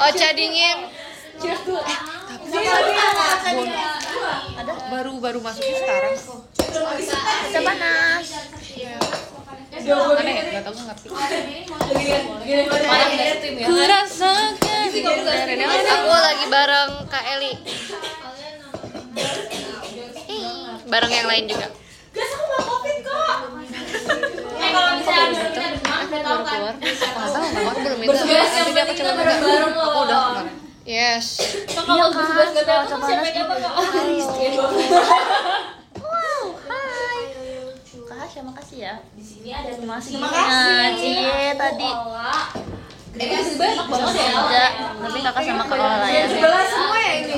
Ocha dingin. Cheers dulu. Ada baru masuknya sekarang. Ada panas. Aneh, enggak tahu ngerti. Malam dari tim ya. Kurasakan. Aku lagi bareng Kak Eli. Bareng yang lain juga. Guys, aku mau covid kok. Kalau misalnya Baru keluar. Mama belum minta. Nanti dia coba minta. Aku udah kemarin. Yes. kalau bus-bus enggak tahu siapa yang apa. Wow, hai. Kak Hasya, makasih ya. Di sini ada Terima kasih. Terima kasih. Cie tadi. Ini banyak banget ya. Enggak, tapi kakak sama Kak Ola ya. Sebelah semua ya ini.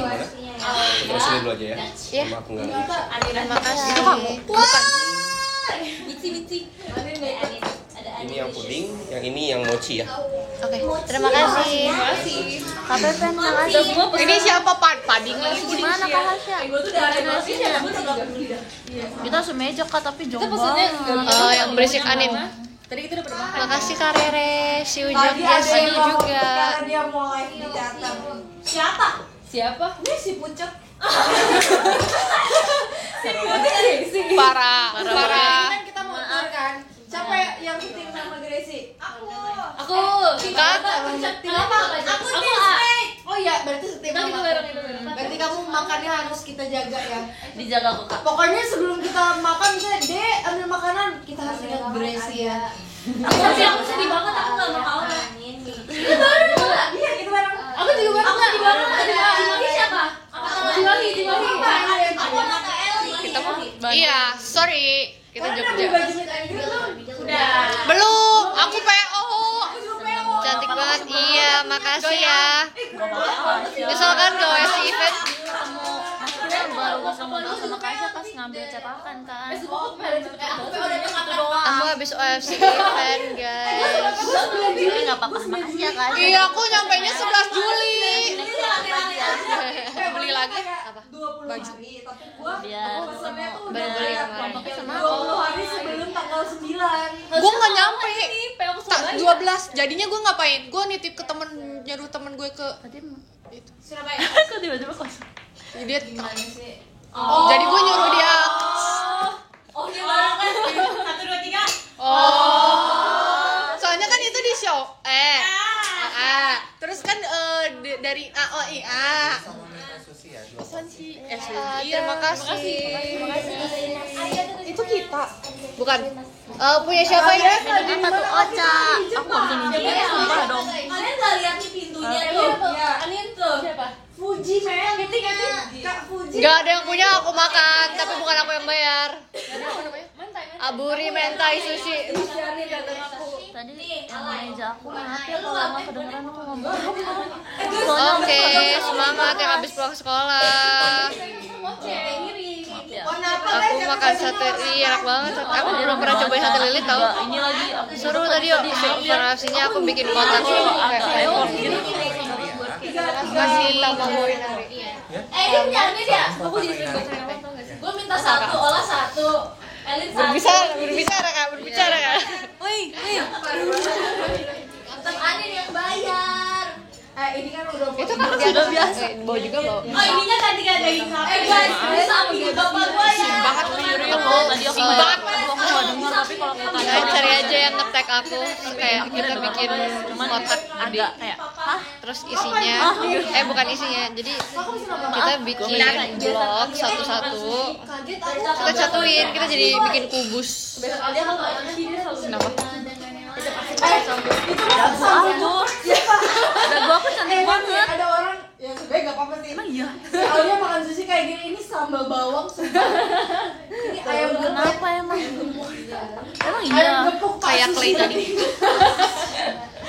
Terus ini dulu aja ya. Iya. Sama aku enggak. Terima kasih. Itu kamu. Bukan. Bici. Ini yang puding, yang ini yang mochi ya. Oke. Terima kasih. Kak Pepen, makasih. Ini siapa Pading lagi? Gimana Kak Hasya? Gue tuh dari Indonesia, gue nggak peduli dah. Kita semeja Kak, tapi jauh pesennya banget. Yang berisik Anin. Tadi kita udah pernah makan. Makasih Kak Rere, si Ujung Tadi ada Jasi yang ngomong juga. karena dia mau live di teater. Siapa? Siapa? Ini si Pucet. Parah. Kan kita mau tour kan. Siapa yang syuting sama Gracie? Aku. Kak. Kenapa? Aku tim snake. Oh iya, berarti setim Kita sama. bareng. Berarti kamu makannya harus kita jaga ya. Dijaga kok Kak. Pokoknya sebelum kita makan misalnya Dek ambil makanan, kita harus ingat Gracie ya. Aku sedih banget, aku enggak mau kalah. Kita bareng. Iya, kita bareng. Aku juga bareng. Aku juga bareng. Jiwahi siapa? Jiwahi. Aku anak Eli. Kita mau. Iya, sorry. Kita Kalian ambil Jogja. baju meet and greet belum? Udah. Belum, aku PO. Aku juga PO. Cantik banget. Iya, makasih ya. Makasih. Nyesel kan gak WC event? Maksudnya baru ketemu sama Kak Hasya pas ngambil cetakan kan. Aku habis OFC event, guys. Enggak apa-apa. Makasih ya Kak Hasya. Iya, aku nyampainya 11 Juli. Beli lagi apa? 20 hari, tapi gua Biar pesannya tuh udah baru beli kemarin. kelompoknya sama 20 hari sebelum tanggal 9. Gue nggak nyampe. PO aku Tak 12. Jadinya gue ngapain? Gue nitip ke temen, nyuruh temen gue ke tadi itu. Surabaya. kok tiba-tiba kosong. Dia jadi gue nyuruh dia. Oh, dia bareng kan? 1 2 3. Oh. Soalnya kan itu di show. Terus kan dari A. Terima kasih. Itu kita. Bukan. Punya siapa ya? Apa tuh Ocha? Aku nggak bisa nunjukin, sumpah dong. Kalian enggak lihat nih pintunya tuh? Iya. Anin tuh. Siapa? Fuji, Mel. Kak Fuji. Gak ada yang punya, aku makan, tapi bukan aku yang bayar. Aburi mentai sushi. Tadi yang meja aku maaf ya kalau nggak kedengeran aku ngomong. Oke, semangat yang habis pulang sekolah. Aku makan sate, enak banget. Aku belum pernah cobain sate lilit tau. Ini lagi aku Seru tadi yuk, variasinya aku bikin kotak. effort gitu. Kasih tambah goreng hari. Dia punya Anin ya? Aku jadi sering nonton gak sih? Gue minta 1, olah 1. Elin 1. Berbicara kak. Tetap Anin yang bayar. Ini kan udah Itu kan sudah biasa. Bawa juga bawa. Oh, ininya tadi gak daging sapi. Guys, ini sapi bapak gue ya. Banget Tadi aku nggak dengar tapi kalau kita Kalian cari aja yang nge-tag aku. Terus kayak kita bikin kotak agak kayak hah? terus isinya bukan isinya, jadi kita bikin blok satu-satu, kita satuin, kita jadi bikin kubus. Kenapa? Dagu aku cantik banget. Ada orang yang sebenarnya gak apa-apa sih. Emang iya. Alia makan sushi kayak gini, ini sambal bawang sumpah. Ini ayam gepuk. Kenapa emang? Emang iya. Ayam gepuk Kayak sushi. clay tadi.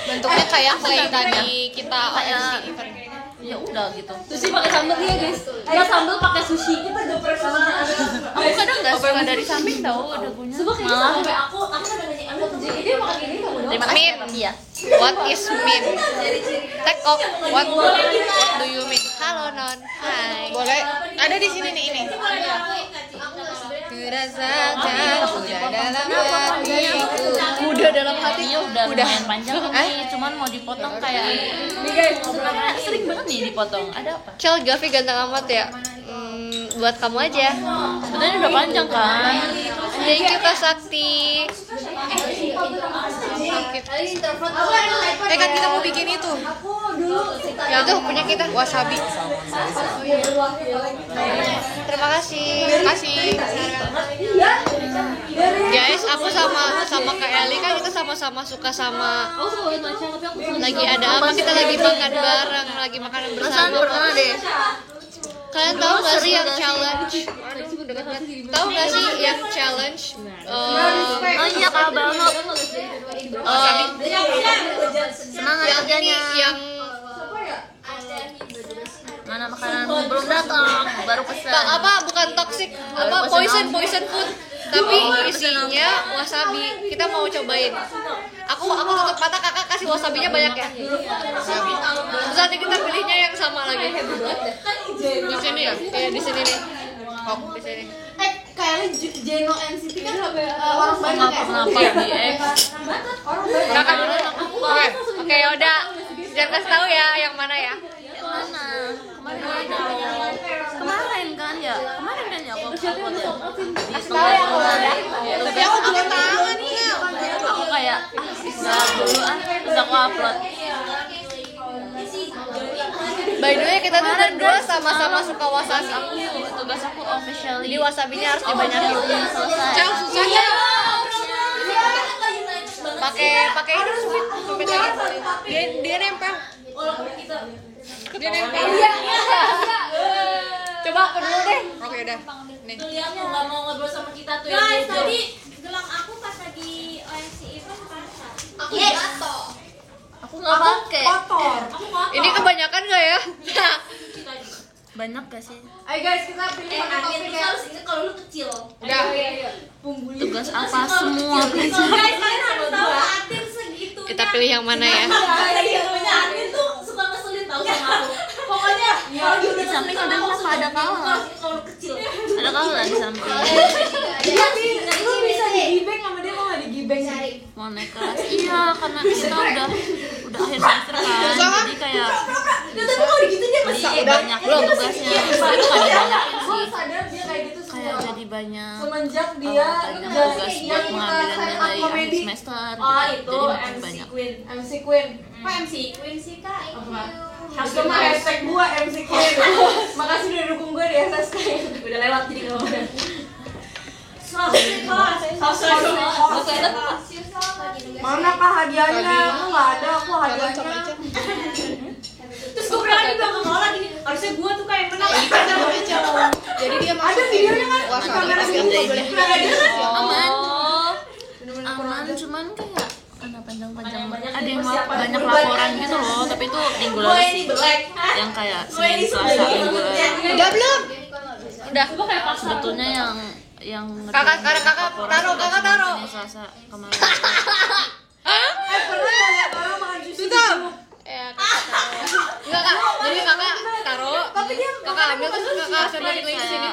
Bentuknya kayak clay tadi kita OFC event. Ya udah gitu. Sushi pakai sambal ya guys. Enggak sambal pakai sushi. Kita geprek sama Aku kadang nggak suka dari samping tahu dagunya. Coba kayak Malah sampai aku udah nanya Amin dia makan gini kamu dong. terima kasih. Min. Iya. What is mean? Tag kok. What do you mean? Halo non. Hai. Boleh. Ada di sini nih ini. rasakan sudah dalam hatiku. Udah dalam hati. Iya udah lumayan panjang nih, cuman mau dipotong kayak sebenarnya sering banget nih dipotong. Ada apa? Cel, Gavi ganteng amat ya. Buat kamu aja. Sebenarnya udah panjang kan? Thank you Kak Sakti. Kan kita mau bikin itu. Yang itu punya kita wasabi. Terima kasih. Guys, aku sama Kak Eli kan kita sama-sama suka sama. Lagi ada apa? Kita lagi makan bareng, lagi makanan bersama. Pernah deh. Kalian tahu nggak sih yang challenge? Tahu nggak sih yang challenge? Oh iya Kak banget. Semangat Yang ini kerjanya. yang Mana makanan belum datang, baru pesan. apa bukan toxic, apa poison food, tapi isinya wasabi. Kita mau cobain. Aku tutup mata, kakak kasih wasabinya banyak ya. Terus nanti kita pilihnya yang sama lagi. Di sini ya, kayak di sini nih. Oh, di sini. Kayaknya Jeno NCT kan orang banyak ya. Kenapa di X? Kakak dulu. Oke, yaudah. Jangan kasih tahu ya yang mana ya. Mana? Kemarin kan ya? Kemarin kan ya aku foto. Kasih tahu ya kalau ada. Tapi aku juga tahu nih. Aku kayak nggak dulu terus aku upload. By the way, kita tuh berdua sama-sama suka wasabi. Tugas aku officially. Jadi wasabinya harus dibanyakin. Selesai. Cel, susah ya. Pakai ini sumpit lagi. Dia nempel. Dia nempel. Coba aku dulu deh. Oke, udah. Nih. Kuliahmu nggak mau ngobrol sama kita tuh. Guys, tadi gelang aku pas lagi OMC event basah. Aku jatuh. Aku nggak pakai. Kotor. Ini kebanyakan nggak ya? Banyak gak sih? Ayo guys, kita pilih satu topik Terus ya. harus ingat kalau lu kecil. Udah. Tugas apa semua? Guys, kalian harus tahu Atin segitunya. Kita pilih yang mana ya? Segitunya Atin tuh suka ngeselin tau sama aku. Pokoknya kalau dia udah Di samping ngeselin ada sama aku, apa? Ada kalah. kalau lu kecil. Ada kalah di samping. Iya, lu bisa digibeng sama dia, mau nggak digibeng? Mau naik kelas? Iya, karena kita udah akhir semester kan. Jadi kayak Dia tapi kalau gitu dia masih banyak tugasnya. Itu kan dibanyakin Gue sih. sadar dia kayak gitu Kayak semua. jadi banyak Semenjak dia banyak tugas buat pengambilan nilai akhir semester. Oh itu Jadi makin MC banyak. Queen. MC Queen. Kok MC Queen sih kak? Itu mah hashtag gua MC Queen. Makasih udah dukung gue di SSK. Udah lewat jadi nggak mau. Mana kah hadiahnya? Aku nggak ada, aku hadiahnya. Terus gue berani bilang ke Mola gini, harusnya gue tuh kayak menang. Jadi dia Ada videonya kan? Di kamera sini nggak boleh. Aman, cuman kayak karena panjang-panjang ada yang banyak laporan gitu loh, tapi itu minggu lalu sih yang kayak Senin Selasa minggu lalu. Udah belum? Udah. Sebetulnya yang Kakak taruh. Senin Selasa kemarin. Pernah nggak lihat orang makan sushi? Ya, kakak taruh. Enggak, Kak. Jadi kakak taruh. Kakak ambil terus kakak sebarin lagi ke sini.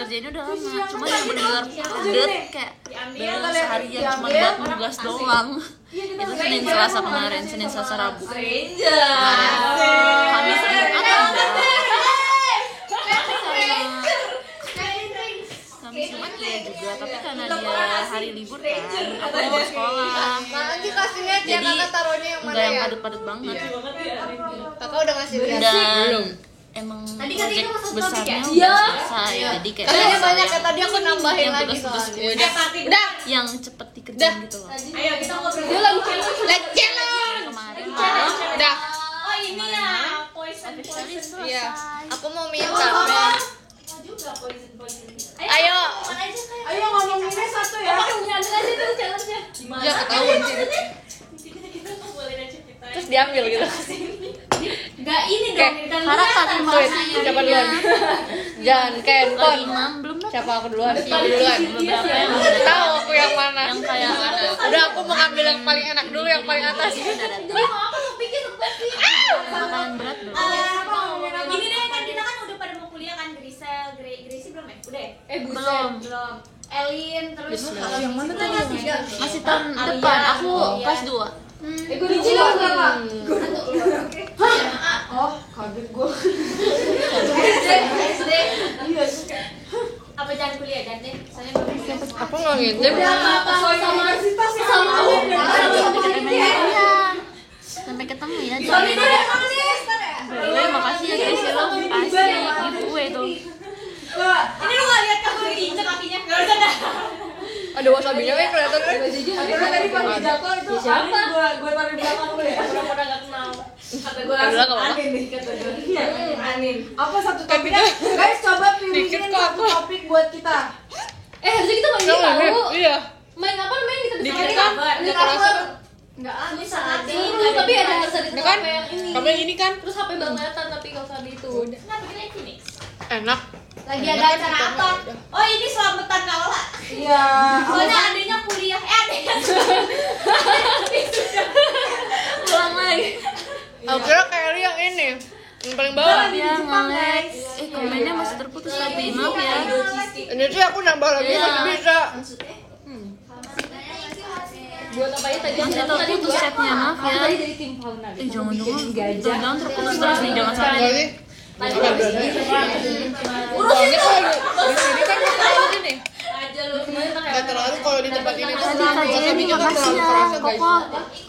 Ngerjainnya udah lama, cuma yang bener-bener padet kayak baru seharian cuma buat nugas doang. Itu Senin Selasa kemarin, Senin Selasa Rabu. Kamis Jumat ya juga, tapi karena dia hari libur kan, aku mau sekolah. Nanti kasih lihat ya Jadi kakak taruhnya yang mana enggak yang ya. padet-padet banget. Kakak udah ngasih lihat. Dan emang project besarnya udah selesai, jadi kayak Katanya banyak ya, tadi aku nambahin yang lagi tugas-tugas soalnya. Udah. yang cepet dikerjain gitu loh. Ayo kita ngobrol. Dia lagi challenge. Let's challenge. Kemarin Udah. Oh ini ya, poison. Iya. Aku mau minta. Juga poison. Ayo. Ayo ngomonginnya satu ya. Ya ketahuan sih. Terus diambil gitu. Gak ini dong, kan Farah tadi Siapa duluan? Jangan Ken Pon. Imam belum Siapa aku duluan? Aku duluan. beberapa yang Tahu aku yang mana. yang kayak Udah aku mau ngambil yang paling enak dulu, yang paling atas. makanan berat belum. Gini deh kan kita kan udah pada mau kuliah kan, Gracie belum ya? Udah ya? Belum. Elin terus Yang mana tuh? Masih tahun depan. Aku kelas 2. Gue dicicil berapa? Oh, kaget gue. SD. Iya. Apa jangan kuliah kan deh? Saya belum. Aku nggak ngintip. Apa sama Universitas sama Iya. Sampai ketemu ya. Boleh, makasih ya guys ya lo. Asik giveaway tuh. Ini lu nggak lihat kamu lagi injek kakinya? Nggak usah dah. Ada wasabinya kayak kelihatan. Tadi pas jatuh itu Siapa? Gue taruh di belakang lu ya. Pura-pura nggak kenal. Kata gue Bilang langsung nggak apa-apa. Anin nih kata gue. Anin. Apa satu topik? Guys coba Dikit pilihin kok satu apa? topik buat kita. Harusnya kita main ini tahu. Iya. Main apa? Main kita Dikit main kan? apa? Nggak terasa. Enggak bisa aja. Tapi ada harus ada Ini kan? HP yang ini. Kamu yang ini kan? Terus HP bangetan tapi kalau tadi itu. Kenapa kita yang Phoenix? Enak. Lagi ada acara apa? Oh ini selamatan Kaola. Iya. Soalnya adanya kuliah. Adanya pulang lagi. Aku kira kayak yang ini. Yang paling bawah. Ya nge-lag. Komennya masih terputus tapi maaf ya. Ini sih aku nambah lagi Iya. masih bisa. Buat apa ya tadi? Masih terputus chatnya, maaf ya. Jadi tim Fauna. Jangan terputus terus nih, jangan sampai. Lagi. Soalnya kalau di sini kan nggak terlalu ini. Aja lu kemarin pakai Nggak terlalu kalau di tempat ini tuh. Tadi Kak Jenny, Wasabinya kan makasih terlalu ya. terasa guys. Koko.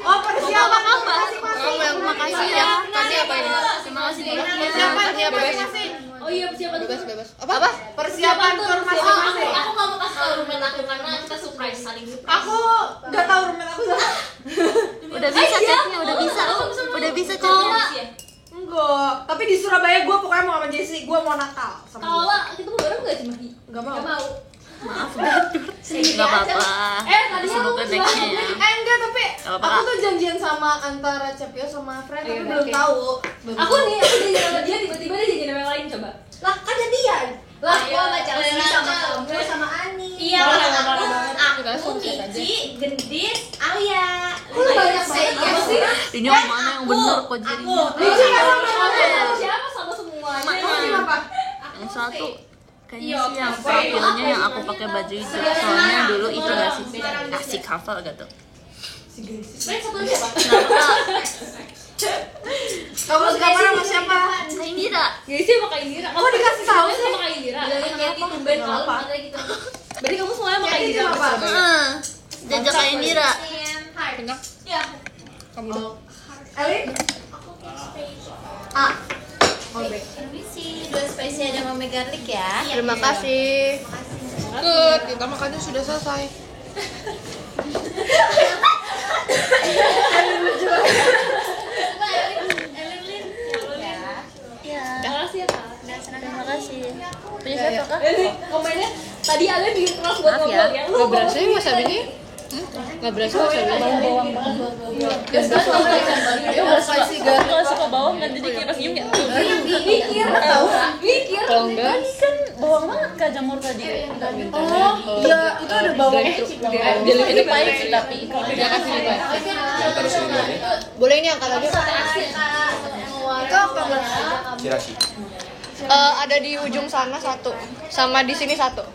Oh persiapan apa? Kamu yang Makasih ya. Tadi apa ini? Terima kasih banyak ya. Persiapan Tadi apa ini? Oh iya siapa tuh? Bebas. Apa? Persiapan tur masing-masing. Aku nggak mau kasih tau roommate aku karena kita surprise, saling surprise. Aku nggak tahu roommate aku sama. Udah bisa chatnya, udah bisa. Udah bisa chatnya. Enggak. Tapi di Surabaya gue pokoknya mau sama Jessie. Gue mau nakal sama dia. Kaola kita mau bareng nggak cuma? Nggak mau. Nggak mau. Maaf Gak apa-apa. Semoga nextnya ya. Enggak tapi apa-apa, aku Kak. tuh janjian sama antara Cepio sama Fred tapi belum tahu. Aku janjian sama dia tiba-tiba dia janjian sama yang lain coba. Lah kan jadian. Lah Ayo, gua sama Chelsea ayo, sama ayo. kamu sama Ani. Iya, aku Mici, Gendis, Alia. Lu banyak banget Apa sih? Ini yang mana yang bener kok jadinya. Mici kan sama kamu. Siapa sama semuanya? Kamu kenapa? Yang satu kayaknya sih yang profilnya yang aku pakai baju hijau. Soalnya dulu itu gak sih asik hafal gitu. Fred satu lagi apa? Kamu sekarang sama siapa? Kak Indira. Gak sih sama Kak Indira. Kamu dikasih tahu sih? Sama Kak Indira. Bilangin tumben kalau katanya gitu. Berarti kamu semuanya sama Kak Yakin Indira. sama apa? Jajak Kak Indira. Enak. Iya. Kamu dong. Elin? A. Oh, B. Permisi, dua spesial ada mame garlic ya. Terima kasih. Good, kita makannya sudah selesai. Iya. Terima kasih ya Kak. Terima kasih. Punya siapa kak? Ini komennya tadi Ale bikin keras buat Maaf ya. ngobrol ya. Nggak berasa ya wasabinya? Nggak berasa wasabinya? Bawang banget. Ya spicy banget. Kalau suka bawang kan jadi kayak pas nyium ya. Mikir tahu. Mikir. Kalau enggak, Kan bawang banget Kak jamur tadi. Oh, iya itu ada bawang. Itu pahit sih tapi. dia kasih juga. Terus ini nih, Boleh ini angkat lagi. Itu kamar. Kirashi. Ada di ujung sana satu, sama di sini satu.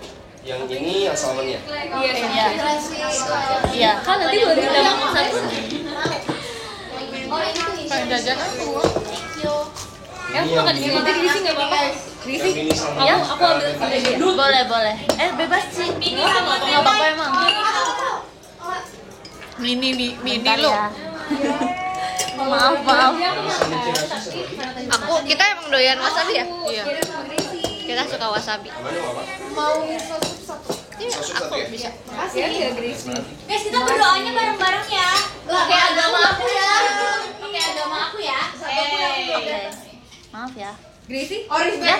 Yang ini yang salmonnya. Iya. Kan nanti baru kita makan satu. Kayak jajan aku. Ini yang Makan di sini aja di sini nggak apa-apa. yang ini salmon. Ya, Aku ambil sendiri. Boleh. Bebas sih. Nggak apa-apa emang. Mini Bentar lo. ya. Maaf. Sama kirashi sama Kita emang doyan wasabi ya? Iya. Kita suka wasabi. mana apa? Mau satu satu. Sosok satu ya? Bisa. Guys, kita berdoanya bareng-bareng ya. Pakai agama aku ya. Pakai agama aku ya. Oke. Maaf ya. Oh, respect.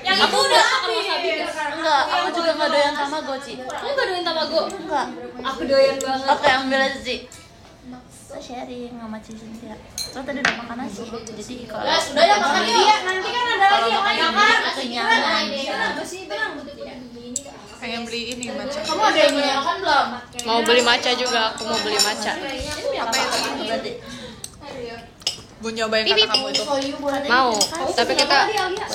Yang itu udah makan wasabi. Enggak, aku juga nggak doyan tamagotchi. Kamu nggak doyan tamago? Enggak. Aku doyan banget. Oke, ambil aja sih. Kita sharing sama Ci Cynthia. Soalnya tadi udah makan nasi. Jadi kalau Udah ya makan yuk. Nanti kan ada lagi yang lain kan. kenyang. Pengen beli ini matcha. Kamu ada yang mau makan belum? Mau beli matcha juga, aku mau beli matcha. Apa itu berarti? Gue nyobain kata kamu itu. Mau, tapi kita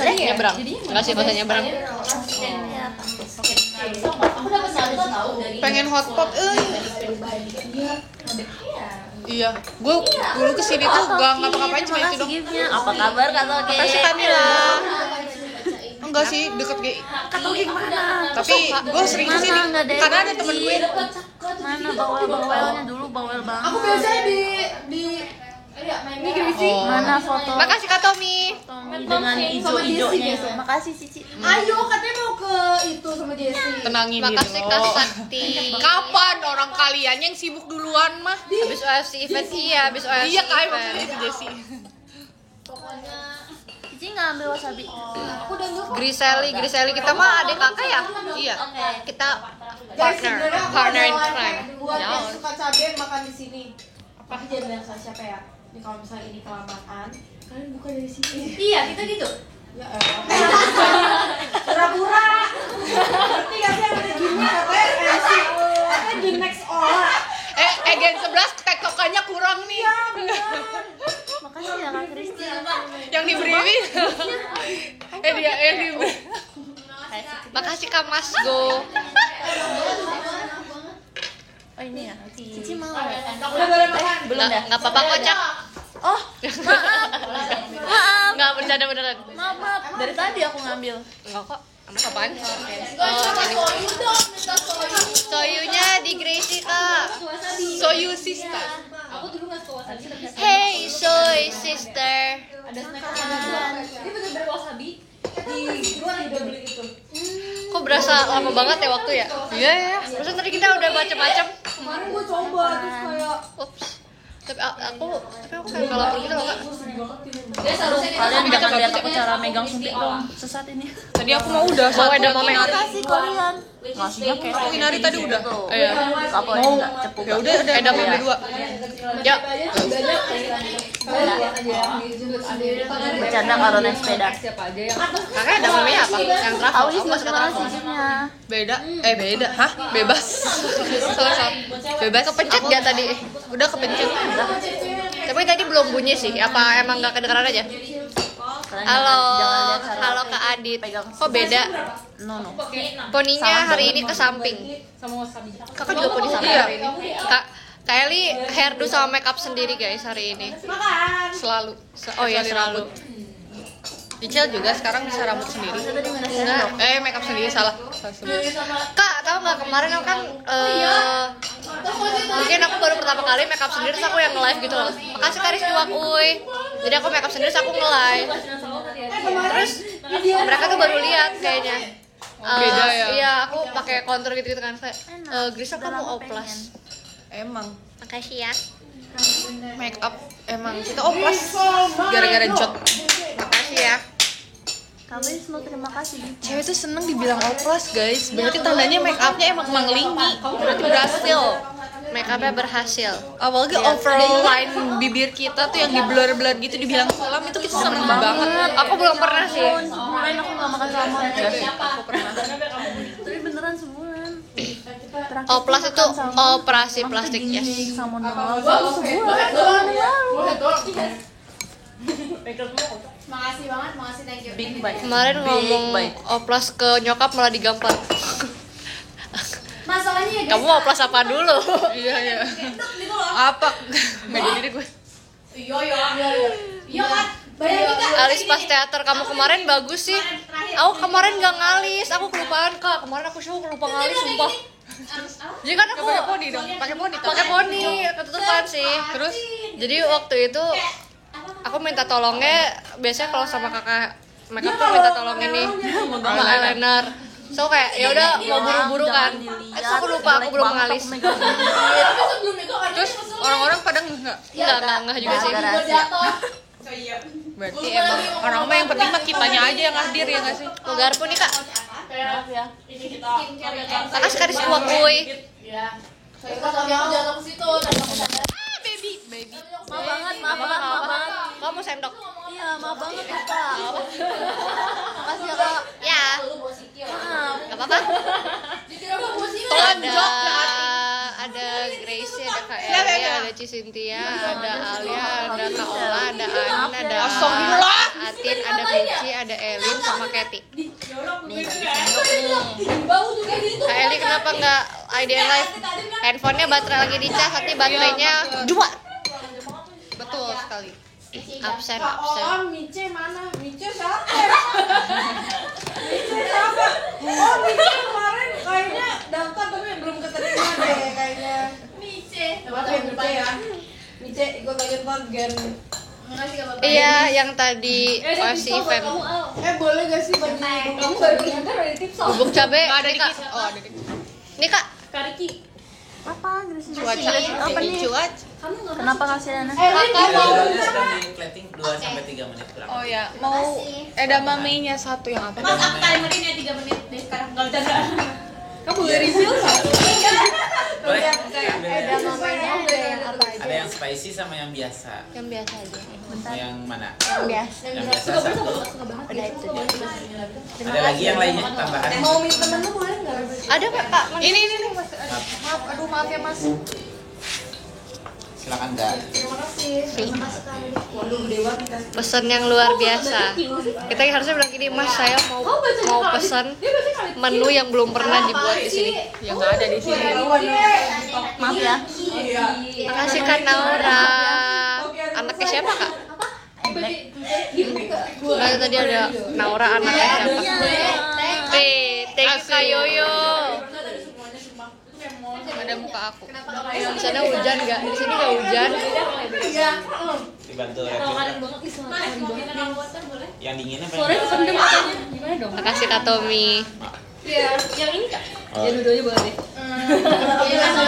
nyebrang. Enggak sih bahasa nyebrang. Pengen hotpot Iya, gue dulu kesini tuh gak ngapa-ngapain cuma itu dong. Apa kabar Kak Toge? Makasih Kamila. Enggak sih, deket kayak Kak Toge kemana? tapi gue sering kesini karena ada temen gue. Mana bawel-bawelnya dulu, bawel banget. Aku biasanya di ini Grisi. Mana foto Makasih Kak Tommy. Tommy dengan ijo-ijonya? Makasih Cici. Ayo katanya mau ke itu sama Jessie. Tenangin diri Makasih Kak lo. Sakti. Kapan orang kalian yang sibuk duluan mah? Habis OFC event habis OFC Iya kayak event. maksudnya itu Jessie. Cici nggak ambil wasabi? Griseli kita mah adik kakak ya? Iya. Kita Guys, partner sebenarnya aku partner ada in live crime. buat yang suka cabai makan di sini. Tapi jangan bilang sama siapa ya. Ini kalau misalnya ini kelamaan, kalian buka dari sini. Iya, kita gitu. Ya elah. Pura-pura. Ngerti gak sih yang ada gini katanya kasih. Katanya di next olah. Gen 11 tektokannya kurang nih. Makasih ya Kak Kristi. Yang diberi. Dia yang diberi. Makasih Kak Mas Go. Oh ini ya, Cici mau. Udah boleh makan. Belum ya? Enggak apa-apa kocak. Oh, maaf. Enggak bercanda beneran. Maaf. Dari tadi aku ngambil. Enggak kok. Emang apaan? Soyunya di Gracie Kak. Soyu sister. Aku dulu nggak suka wasabi. Hey soy sister. Ada snack makanan. Ini bener-bener wasabi. Di luar udah beli itu. Kok berasa lama banget ya waktu ya? Iya ya. Terus tadi kita udah macam-macam. Kemarin gue coba terus kayak Ups. Tapi aku kayak kalau gitu loh Kak. Guys, harusnya kita Kalian bisa lihat aku cara megang sumpit dong. Sesat ini. Tadi aku mau udah Mau satu edamame. Kinari. Makasih kalian. Ngasihnya kayak Kinari tadi udah. Iya. Apa ini enggak cepu? Ya udah edamame 2. Ya. Bercanda kalau naik sepeda. Kakak edamame apa? Yang travel. Awis Aku nggak suka mana travel. sisinya? Beda. Beda. Hah? Bebas. Salah. Bebas. Kepencet gak tadi? Udah kepencet. Tapi tadi belum bunyi sih. Apa emang gak kedengeran aja? Kalian Halo, jangan lihat cara halo Kak Adit. pegang. Kok beda? No. Poninya hari ini ke samping. Kakak juga poni samping hari ini. Kak Eli hairdo sama makeup sendiri guys hari ini. Selalu. Oh iya selalu. Dicel juga sekarang bisa rambut sendiri. Enggak. Makeup sendiri salah. Kak, tahu nggak kemarin aku kan mungkin aku baru pertama kali makeup sendiri terus aku yang nge-live gitu loh. Makasih Karis Juwakuy. Jadi aku makeup sendiri terus aku nge-live. Terus mereka tuh baru lihat kayaknya. Beda ya? Iya, aku pakai contour gitu-gitu kan kayak Grisa kamu oplas. Emang Makasih ya. make up emang kita oplas gara-gara jod. Makasih ya. Kami semua terima kasih. Cewek tuh seneng dibilang oplas guys. Berarti tandanya make upnya emang menglingi. Berarti berhasil. Make upnya berhasil. Apalagi overall line bibir kita tuh yang di blur-blur gitu dibilang sulam itu kita seneng banget. Aku belum pernah sih. Sebulan aku nggak makan salmon. Aku pernah. Tapi beneran sebulan. Terakhir Oplas aku itu makan salmon. operasi Maksudnya plastik gini, yes. salmon doang. Baru sebulan lalu. makasih banget, makasih thank you. Big bite. Kemarin ngomong bite. oplas ke nyokap malah digampar. Masalahnya ya guys. Kamu oplas apa dulu? Iya. Apa? Nggak jadi deh gue. Iya kan? Bayangin Kak. Alis pas teater kamu kemarin bagus sih. Aku kemarin gak ngalis, aku kelupaan Kak. Kemarin aku show lupa ngalis sumpah. Jadi kan aku Pakai poni dong. Pakai poni. pakai poni, ketutupan sih. Terus Jadi waktu itu aku minta tolongnya biasanya kalau sama kakak makeup tuh minta tolong ini sama eyeliner. So kayak ya udah mau buru-buru kan. Terus aku lupa aku belum ngalis. terus orang-orang pada enggak. Enggak juga sih. Berarti emang orang mah yang penting mah kitanya aja yang hadir ya nggak sih? Mau garpu nih Kak. Maaf ya. Kakak sekali kuat kuy. Maaf banget. Kamu sendok. Iya, maaf banget lupa. Makasih ya Kak. Ya. Maaf. Gak apa-apa. Ada Gracie, ada Kak Eli, ada Cisintia, ada Alia, ada Kak Ola, ada An, ada Atin, ada Mici, ada Elin, sama Kety. Kak Eli kenapa nggak IDN Live? Handphonenya baterai lagi dicas, nanti baterainya dua. Betul sekali. Absen. Oh, Mice mana? Mice siapa? Mice siapa? Oh, Mice kemarin kayaknya daftar tapi belum keterima deh kayaknya. Mice. Coba Mice ya. Mice ikut lagi nonton Gen. Iya, yang tadi si event. Boleh gak sih bagi kamu baru nyadar ada tips Bubuk cabe. Nggak ada Nih, di Kak. Oh, ada di Nih, Kak. Kariki. Apa Gresi? cuaca. Apa nih? Cuaca. Kenapa kasih Ana? Kakak mau sedang di plating 2-3 menit kurang. Oh ya, mau edamamenya satu yang apa? Mas, aku timerin ya 3 menit deh sekarang. Enggak bercanda. Kamu boleh review nggak? Boleh? edamamenya ada yang apa aja? Ada yang spicy sama yang biasa. Yang biasa aja. Mau yang mana? Yang biasa. Yang biasa satu. Udah itu deh. Ada lagi yang lainnya tambahan? Mau minta temen lu boleh nggak? Ada Kak, Kak. Ini Mas. Maaf, aduh maaf ya Mas. Silakan Kak. Pesan yang luar biasa. Kita harusnya bilang gini, Mas, saya mau pesan menu yang belum pernah dibuat di sini. Ya nggak ada di sini. Maaf ya. Makasih Kak Naura. Anaknya siapa Kak? Nah, tadi ada Naura anaknya siapa? Thank you Kak Yoyo. Ada muka aku. Di sana hujan nggak? Di sini nggak hujan. Dibantu Kalau kalian Revin. banget mau mineral water boleh? Yang dinginnya Sore kesendem katanya. Gimana dong? Makasih Kak Tommy. Iya, yang ini Kak. Ya dua-duanya boleh deh.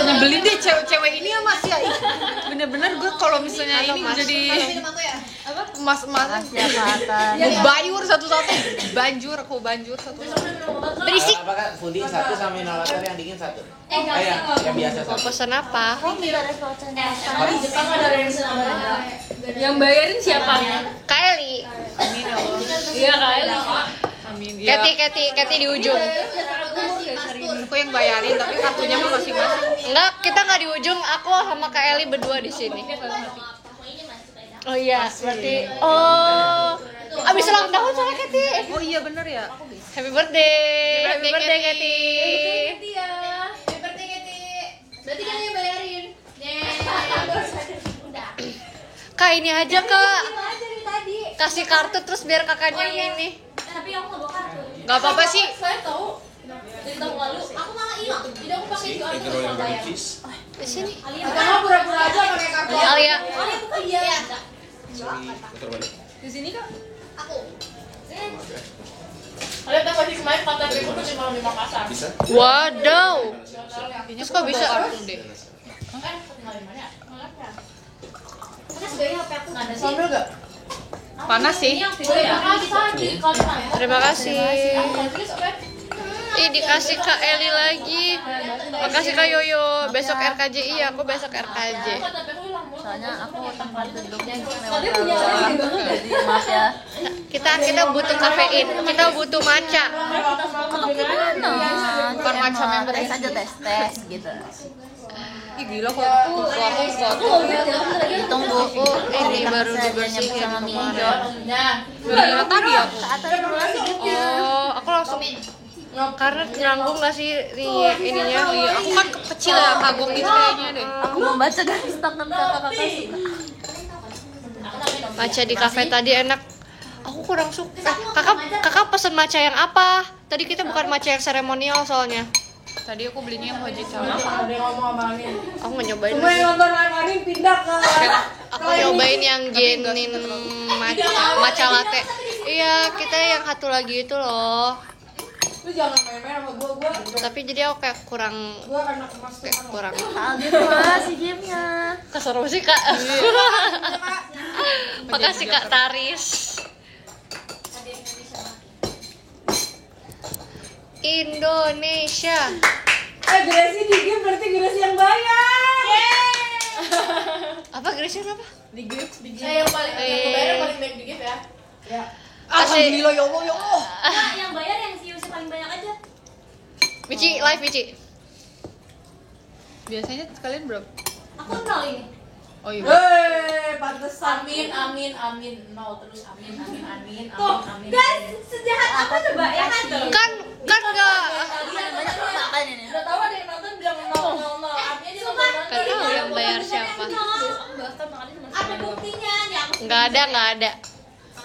Nyebelin deh cewek-cewek ini ya Mas ya. Bener-bener gue kalau misalnya ini jadi emas-emas. Ya Kak. Mau bayur satu-satu. Aku banjur satu-satu. Berisik. Apakah puding satu sama mineral water yang dingin satu? Yang biasa Mau satu. pesan apa? Di Jepang ada ransom ada. Yang bayarin siapa? Kak Eli. Iya Kak Eli. Amin. Ya, Kety di ujung. aku yang bayarin tapi kartunya mah masing-masing. Enggak, kita nggak di ujung. Aku sama Kak Eli berdua di sini. Oh iya, berarti abis ulang tahun soalnya Kety. Oh iya bener ya. Happy birthday. Happy birthday Kety. Berarti kan dia bayarin. Kak ini aja Kak. Itu aja nih tadi. Kasih kartu terus biar kakaknya yang ini. Tapi aku nggak bawa kartu. Gak apa-apa sih. Saya tahu. Dari tahun lalu aku malah hilang. Jadi aku pakai QR code sama bayar. Di sini. Atau pura-pura aja pakai kartu. Alia. Oh, itu kan dia. Di sini Kak. Aku. Kalian tahu sih kemarin 4.000 tuh cuma di Makassar. Bisa? Wadaw. Terus kok bisa? Deh. Tinggal di mana? Makassar. Kan sebenarnya HP aku nggak ada sih. Sambil gak? Panas sih. Ini yang video ya. Di Kalimantan. Terima kasih. Kalau tulis apa? Ih, dikasih Kak Eli lagi. Makasih Kak Yoyo. Besok RKJ. Iya, aku besok RKJ. Soalnya aku tempat duduknya lewat jalan. Jadi maaf ya. Kita butuh kafein. Kita butuh matcha. Bukan macam yang tes aja tes gitu. Ih gila kok aku foto. Ditunggu Ini baru dibersihin sama kemarin. Minjo. Gila tadi aku. Ke atas dulu gitu. Oh, aku langsung karena nanggung nggak sih ininya. Oh iya, aku kan kecil ya, kagum gitu kayaknya deh. Aku membaca garis tangan kakak-kakak suka. Matcha di kafe tadi enak. Aku kurang suka. Kakak pesen matcha yang apa? Tadi kita bukan matcha yang seremonial soalnya. Tadi aku belinya yang hojicha. Ada yang ngomong sama Anin. Aku nggak nyobain. Semua yang nonton live Anin pindah ke Aku nyobain yang genin matcha latte. Iya, kita yang satu lagi itu loh. Lu jangan main-main sama gua Tapi jadi aku kayak kurang anak emas tuh. Gitu lah si gamenya. keseru sih Kak. Makasih Kak Taris. Indonesia. Gresi di game berarti Gresi yang bayar. Apa Grace apa? Saya yang paling paling baik di gift ya. Ya. Alhamdulillah ya Allah ya Allah. Nah, yang bayar yang views paling banyak aja. Mici live Mici. Biasanya sekalian berapa? Aku nol ini. Oh iya. Pantesan. Amin. No, terus amin. Tuh, guys, sejahat apa coba ya kan? Kan enggak. Banyak makan ini. Udah tahu ada yang nonton bilang no. Amin aja nonton. Gak tahu yang bayar siapa. Ada buktinya nih aku. Enggak ada.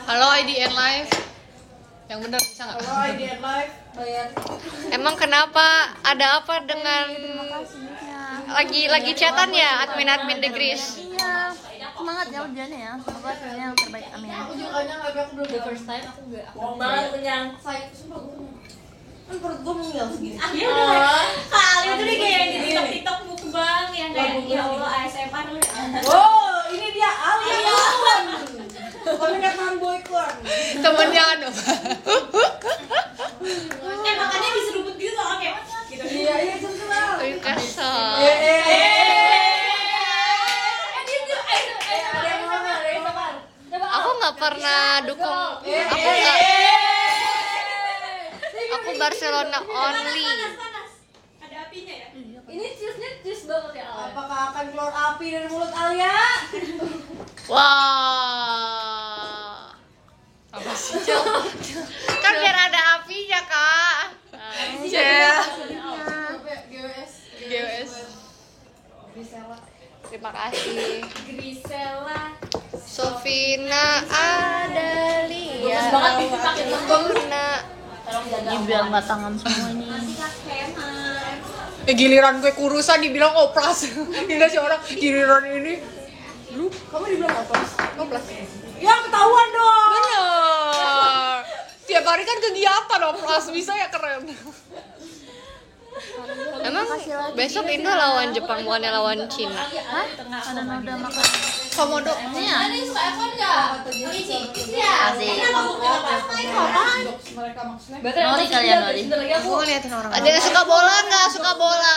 Halo IDN Live. Yang benar bisa nggak? Kalau idea live bayar. Emang kenapa? Ada apa dengan lagi chatan ya admin The Grease? Iya. Semangat ya ujiannya ya. Semoga hasilnya yang terbaik. Amin. Aku juga kayaknya aku belum The first time aku enggak. Banget kenyang. Saya sumpah gue kenyang. Kan perut gue mengil segini. Iya udah. Kali itu deh kayak di TikTok mukbang yang kayak ya Allah ASMR lu. Oh, ini dia Alia. Peminatan boykot. Temennya anu. Makannya diseruput gitu loh kayak gitu. Iya, sentuh. Kesel. Aku nggak pernah dukung. Aku Barcelona only. Ada apinya ya? Ini cheese banget ya. Apakah akan keluar api dari mulut Alia? Wah. Apa sih? Kan biar ada apinya, Kak. GWS. Terima kasih. Grisela. Sofina Adalia. Pakai Guna. Ini biar nggak tangan semua ini. Giliran gue kurusan dibilang oplas. Gila sih orang giliran ini. Kamu dibilang oplas? Oplas. Ya ketahuan dong. Bener. Tiap hari kan kegiatan oplas, bisa ya keren. Emang besok Indo lawan Jepang bukannya lawan Cina? Hah? Ada noda makan. Komodo. Iya. Ini suka F1 enggak? Iya. Asik. Kenapa aku bilang main apaan? Mereka maksudnya. Nori kalian Nori. Sebentar lagi aku Ngeliatin orang. Ada yang suka bola nggak? Suka bola.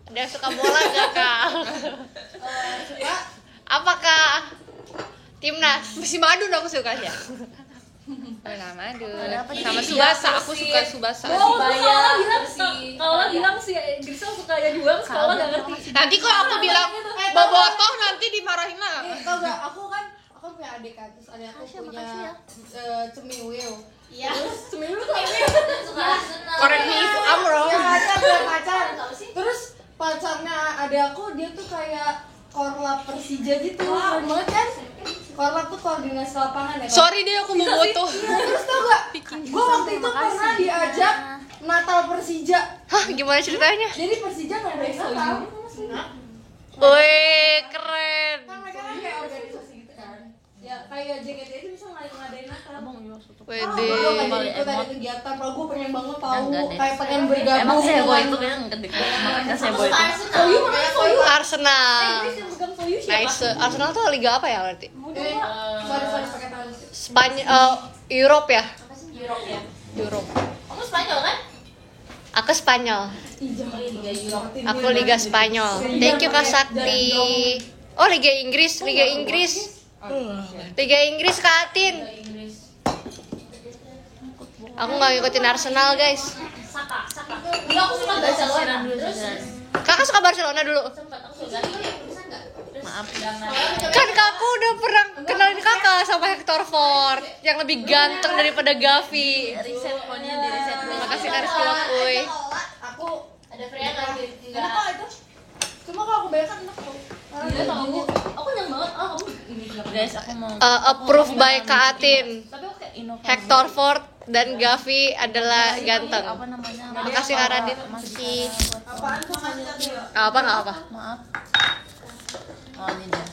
Ada yang suka bola nggak, Kak? Suka. Apakah Timnas? Masih madu dong aku sukanya. Mana madu? Sama Subasa, aku suka Subasa. kalau bilang si Grisel suka ya juang, sekolah enggak ngerti. Nanti kok aku bilang bobotoh nanti dimarahin lah. Tau gak, aku punya adik kan, terus adik aku punya cemiwil. Iya. Cemiwil tuh Correct me if I'm wrong. punya pacar. Terus pacarnya adik aku, dia tuh kayak korlap Persija gitu, keren banget kan? Korlap tuh koordinasi lapangan ya kan? Sorry deh aku bobotoh. Terus tau gak, gue waktu itu pernah diajak Natal Persija. Hah, gimana ceritanya? Jadi Persija gak ada Natal. Wih, keren. Kan mereka kan kayak organisasi gitu kan. Ya kayak JKT itu bisa ngadain Natal. Wede. Gue gak jadi ikut ada kegiatan, kalau gue pengen banget tahu, Enggak deh. kayak pengen bergabung. Emang gitu Sebo kan. itu kayaknya ngedekat mereka Sebo itu. Soyu makanya Soyu. Arsenal. Yang pegang Soyu siapa? Nice. Arsenal tuh liga apa ya berarti? Sorry pakai tangan. Europe ya? Europe ya. Europe. Kamu Spanyol kan? Aku Spanyol. Aku Liga Spanyol. Thank you Kak Sakti. Oh, Liga Inggris. Liga Inggris Kak Atin. Aku nggak ngikutin Arsenal, guys. Saka. Dulu aku suka Barcelona. Terus Kakak suka Barcelona dulu? sempat aku suka. Bisa enggak? Maaf. Kan kakak udah pernah kenalin kakak sama Hector Ford yang lebih ganteng daripada Gavi. Reset pokoknya di reset dulu. Makasih Karis Kuy. Aku Ada Freya lagi. enak kok itu. Cuma kalau aku bayar kan enak tuh. Iya tahu. Aku nyang banget. Ah, kamu ini bilang. Guys, aku mau Approved by Kak Atin. Tapi aku kayak inovasi. Hector Ford dan Gavi adalah ganteng. Apa namanya? Makasih Kak Radit. Makasih. Apaan tuh hanya Nggak apa. Maaf. Oh, ini dia.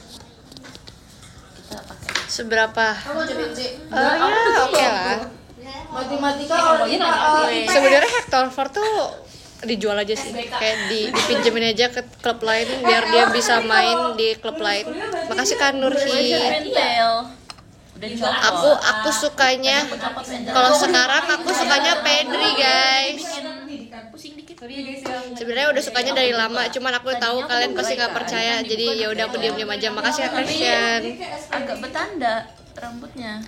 Kita pakai. Seberapa? kamu cobain sih. Ya, oke lah. Matematika kalau kita Sebenarnya Hector Ford tuh dijual aja sih, kayak dipinjemin aja ke klub lain biar dia bisa main di klub lain. Makasih Kak Nurhi. Pentel. Udah dicopot. Aku sukanya kalau sekarang aku sukanya Pedri, guys. Pusing dikit. Sebenarnya udah sukanya dari lama, cuman aku tahu kalian pasti nggak percaya, jadi ya udah aku diam-diam aja. Makasih Kak Christian. Agak bertanda rambutnya.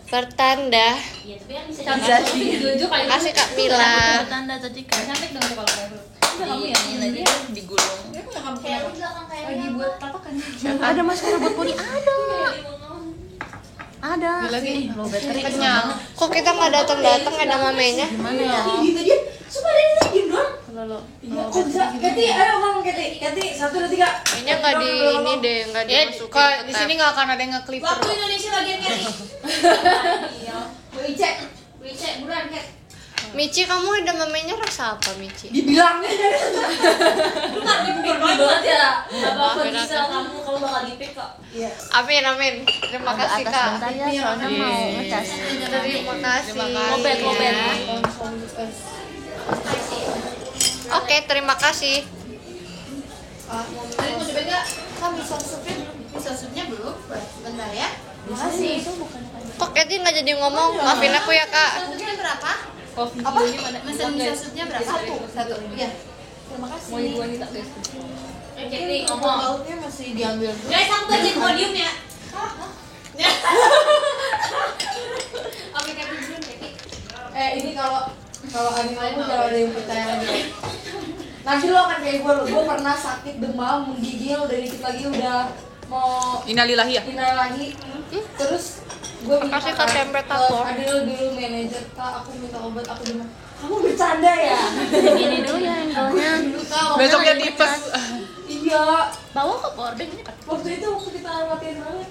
Pertanda. Iya, tapi yang bisa Jadi Makasih Kak Mila. Bertanda tadi kan. cantik dong kalau kayak digulung. Kayak lu belakang kayak Lagi buat apa kan? Ada maskara buat poni ada lagi lo baterai kenyang. Kok kita nggak datang ada mamenya? gimana ya Gitu dia. Sumpah dia diem doang. lo Iya, kok bisa? Kati, ayo ngomong Kati. Kati, 1, 2, 3. Kayaknya nggak di ini deh, nggak Ya, dimasukin. kok ke di tab. sini nggak akan ada yang nge-clipper. waktu Indonesia bagian Kat. Iya. Wicek. Wicek buruan Kat. Michi, kamu ada mamenya rasa apa, Michi? Dibilangnya dari Lu kan dipikir banget ya. Apa Maafin bisa aku. kamu bakal dipik kok. Iya. Amin, amin. Terima agak kasih, atas Kak. bentar ya soalnya mau ngecas Terima kasih. Lobet. Oke, terima kasih. Tadi mau coba enggak? Kan miso supnya belum. Bentar ya. Makasih. Kok Kathy nggak jadi ngomong? Maafin aku ya, Kak. Supnya berapa? Apa? Mesen miso supnya berapa? 1. Iya. Terima kasih. Mau ibu wanita guys. Oke, nih ngomong. Lautnya masih diambil. Guys, aku baca podium ya. Oke, Kak duluan, Kak. Ini kalau anime aku jangan ada yang percaya lagi. Nanti lo akan kayak gue pernah sakit demam, menggigil, udah dikit lagi udah mau Innalillahi ya. pindah lagi. Terus gue minta Makasih, Kak, tempe tato. Adil dulu manajer, Kak, aku minta obat, aku demam. Kamu bercanda ya? gini dulu ya angle-nya Besok dia tipes. Iya. bawa ke powerbank ini Waktu itu kita latihan banget.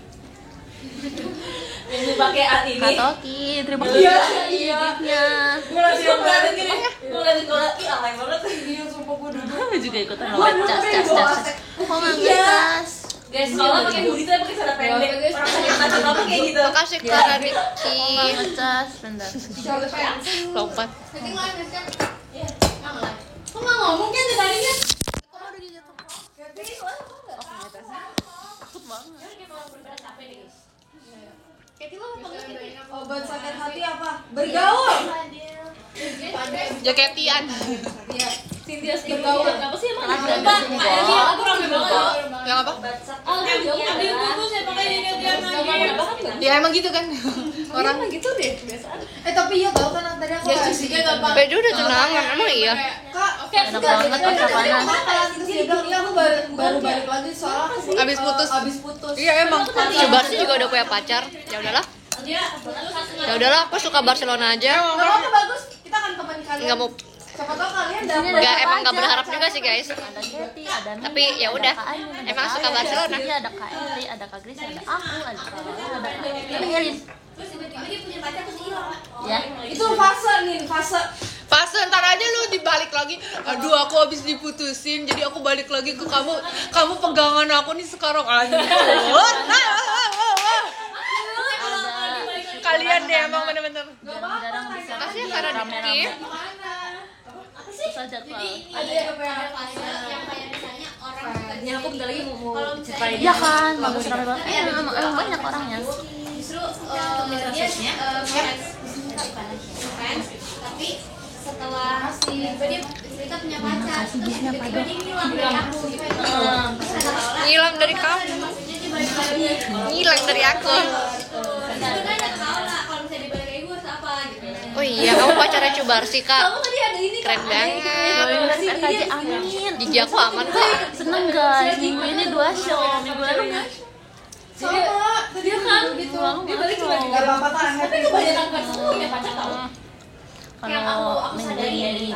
Ini pakai ini. Kak Toki terima kasih Iya. giftnya Gue latihan banget gini. Gue liatin kalau ih alay banget. Iya, sumpah gue duduk. aku juga ikutan Gua lompat dulu cas pengen cas bawa cas AC. kok nggak Iya. ngekas Guys, kalau pakai hoodie tuh pakai celana pendek. Orang sakit macam apa kayak gitu. Makasih, Kak Ricci. nggak ngecas bentar Short pants. Lompat. Nanti ngelanjut kan. Iya. Kok nggak ngomong kan tadi kan? Obat sakit hati apa? Bergaul. Jaketian. Iya. Cynthia bergaul. Apa sih emang? Mbak, ini aku rame banget. Yang apa? Oh, Ambil buku saya pakai dia lagi. Ya emang gitu kan. Orang gitu deh, biasaan. Tapi iya tau kan tadi aku Jessica gampang. Bedu udah tunangan, emang iya? Kak, enak banget pas panas terus dia bilang, iya aku baru balik lagi soalnya aku Abis putus. Abis putus. Iya emang. Coba sih juga udah punya pacar. Ya udahlah. Ya udahlah, aku suka Barcelona aja. Gak apa-apa, bagus. Kita akan teman kalian. Nggak mau, Siapa tau kalian dapat. emang nggak berharap juga sih, guys. ada Getty ada Nina, Tapi ya udah. ada Kak Ayu, ada Emang Kak suka Ayu, Barcelona. ada Cynthia, ada Kak Eli ada Kak Grace ada aku ada Kak Laura, ada Erin Terus tiba-tiba dia punya pacar terus hilang. ya Itu fase nih, fase. Pas ntar aja lu dibalik lagi. Aduh, aku habis diputusin, jadi aku balik lagi ke kamu. Kamu pegangan aku nih sekarang anjir. Kalian deh emang bener-bener. jarang-jarang bisa Makasih ya, Kak Raditya. rame-rame terus aja tuh Ada yang Ada fase yang kayak misalnya orang Ini aku bentar lagi mau ceritain. iya kan bagus rame banget emang banyak orangnya justru dia fans tapi setelah tiba-tiba dia cerita punya pacar terus tiba-tiba dia ngilang dari aku Ngilang dari kamu. Ngilang dari aku. itu kan nggak tahu lah kalau misalnya dibalik kayak gue harus apa gitu. Oh iya, kamu pacarnya Cubarsi, Kak. Kamu tadi ada ini Keren banget. RKJ amin Gigi aku aman kok. seneng guys minggu ini 2 show minggu lalu sama. dia kan gitu dia balik cuma Gak apa-apa kan, happy. kebanyakan fans semua punya pacar tau. kalau minggu ini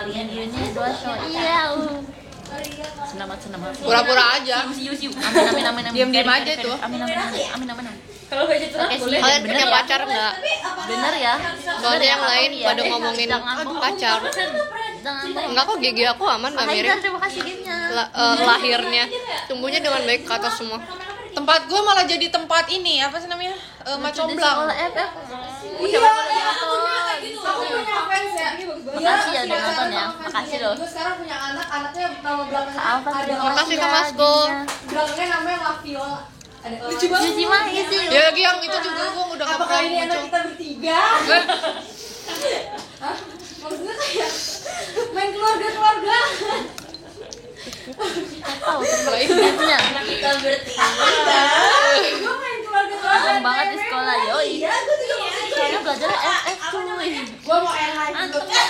2 show iya senamat Pura-pura aja. amin Diam-diam aja tuh. amin Kalau baca cerita Oke sih, boleh. Kalian bener punya ya. pacar nggak? Bener ya Soalnya yang lain pada ngomongin Jangan pacar. jangan Enggak kok, gigi aku aman, nggak mirip. terima kasih gifnya Lahirnya tumbuhnya dengan baik ke atas semua. Tempat gue malah jadi tempat ini, apa sih namanya? Macomblang. sekolah FF Iya, aku punya fans ya. Makasih ya udah nonton ya. Makasih loh. Gue sekarang punya anak, anaknya nama belakangnya Alfa ada terima Makasih, kasih Kak ya Masko. gifnya. belakangnya namanya Mafiola. Ada Lucu banget. Cuci mah isi Ya lagi yang itu juga gue udah nggak apakah pernah ini anak muncul. kita bertiga? Hah? Maksudnya kayak main keluarga-keluarga. tahu terbaik gifnya Kita bertiga. Gue main keluarga-keluarga. seneng banget di sekolah yoi Iya, gue juga mau ikut. soalnya belajar FF cuy Gue mau airline juga.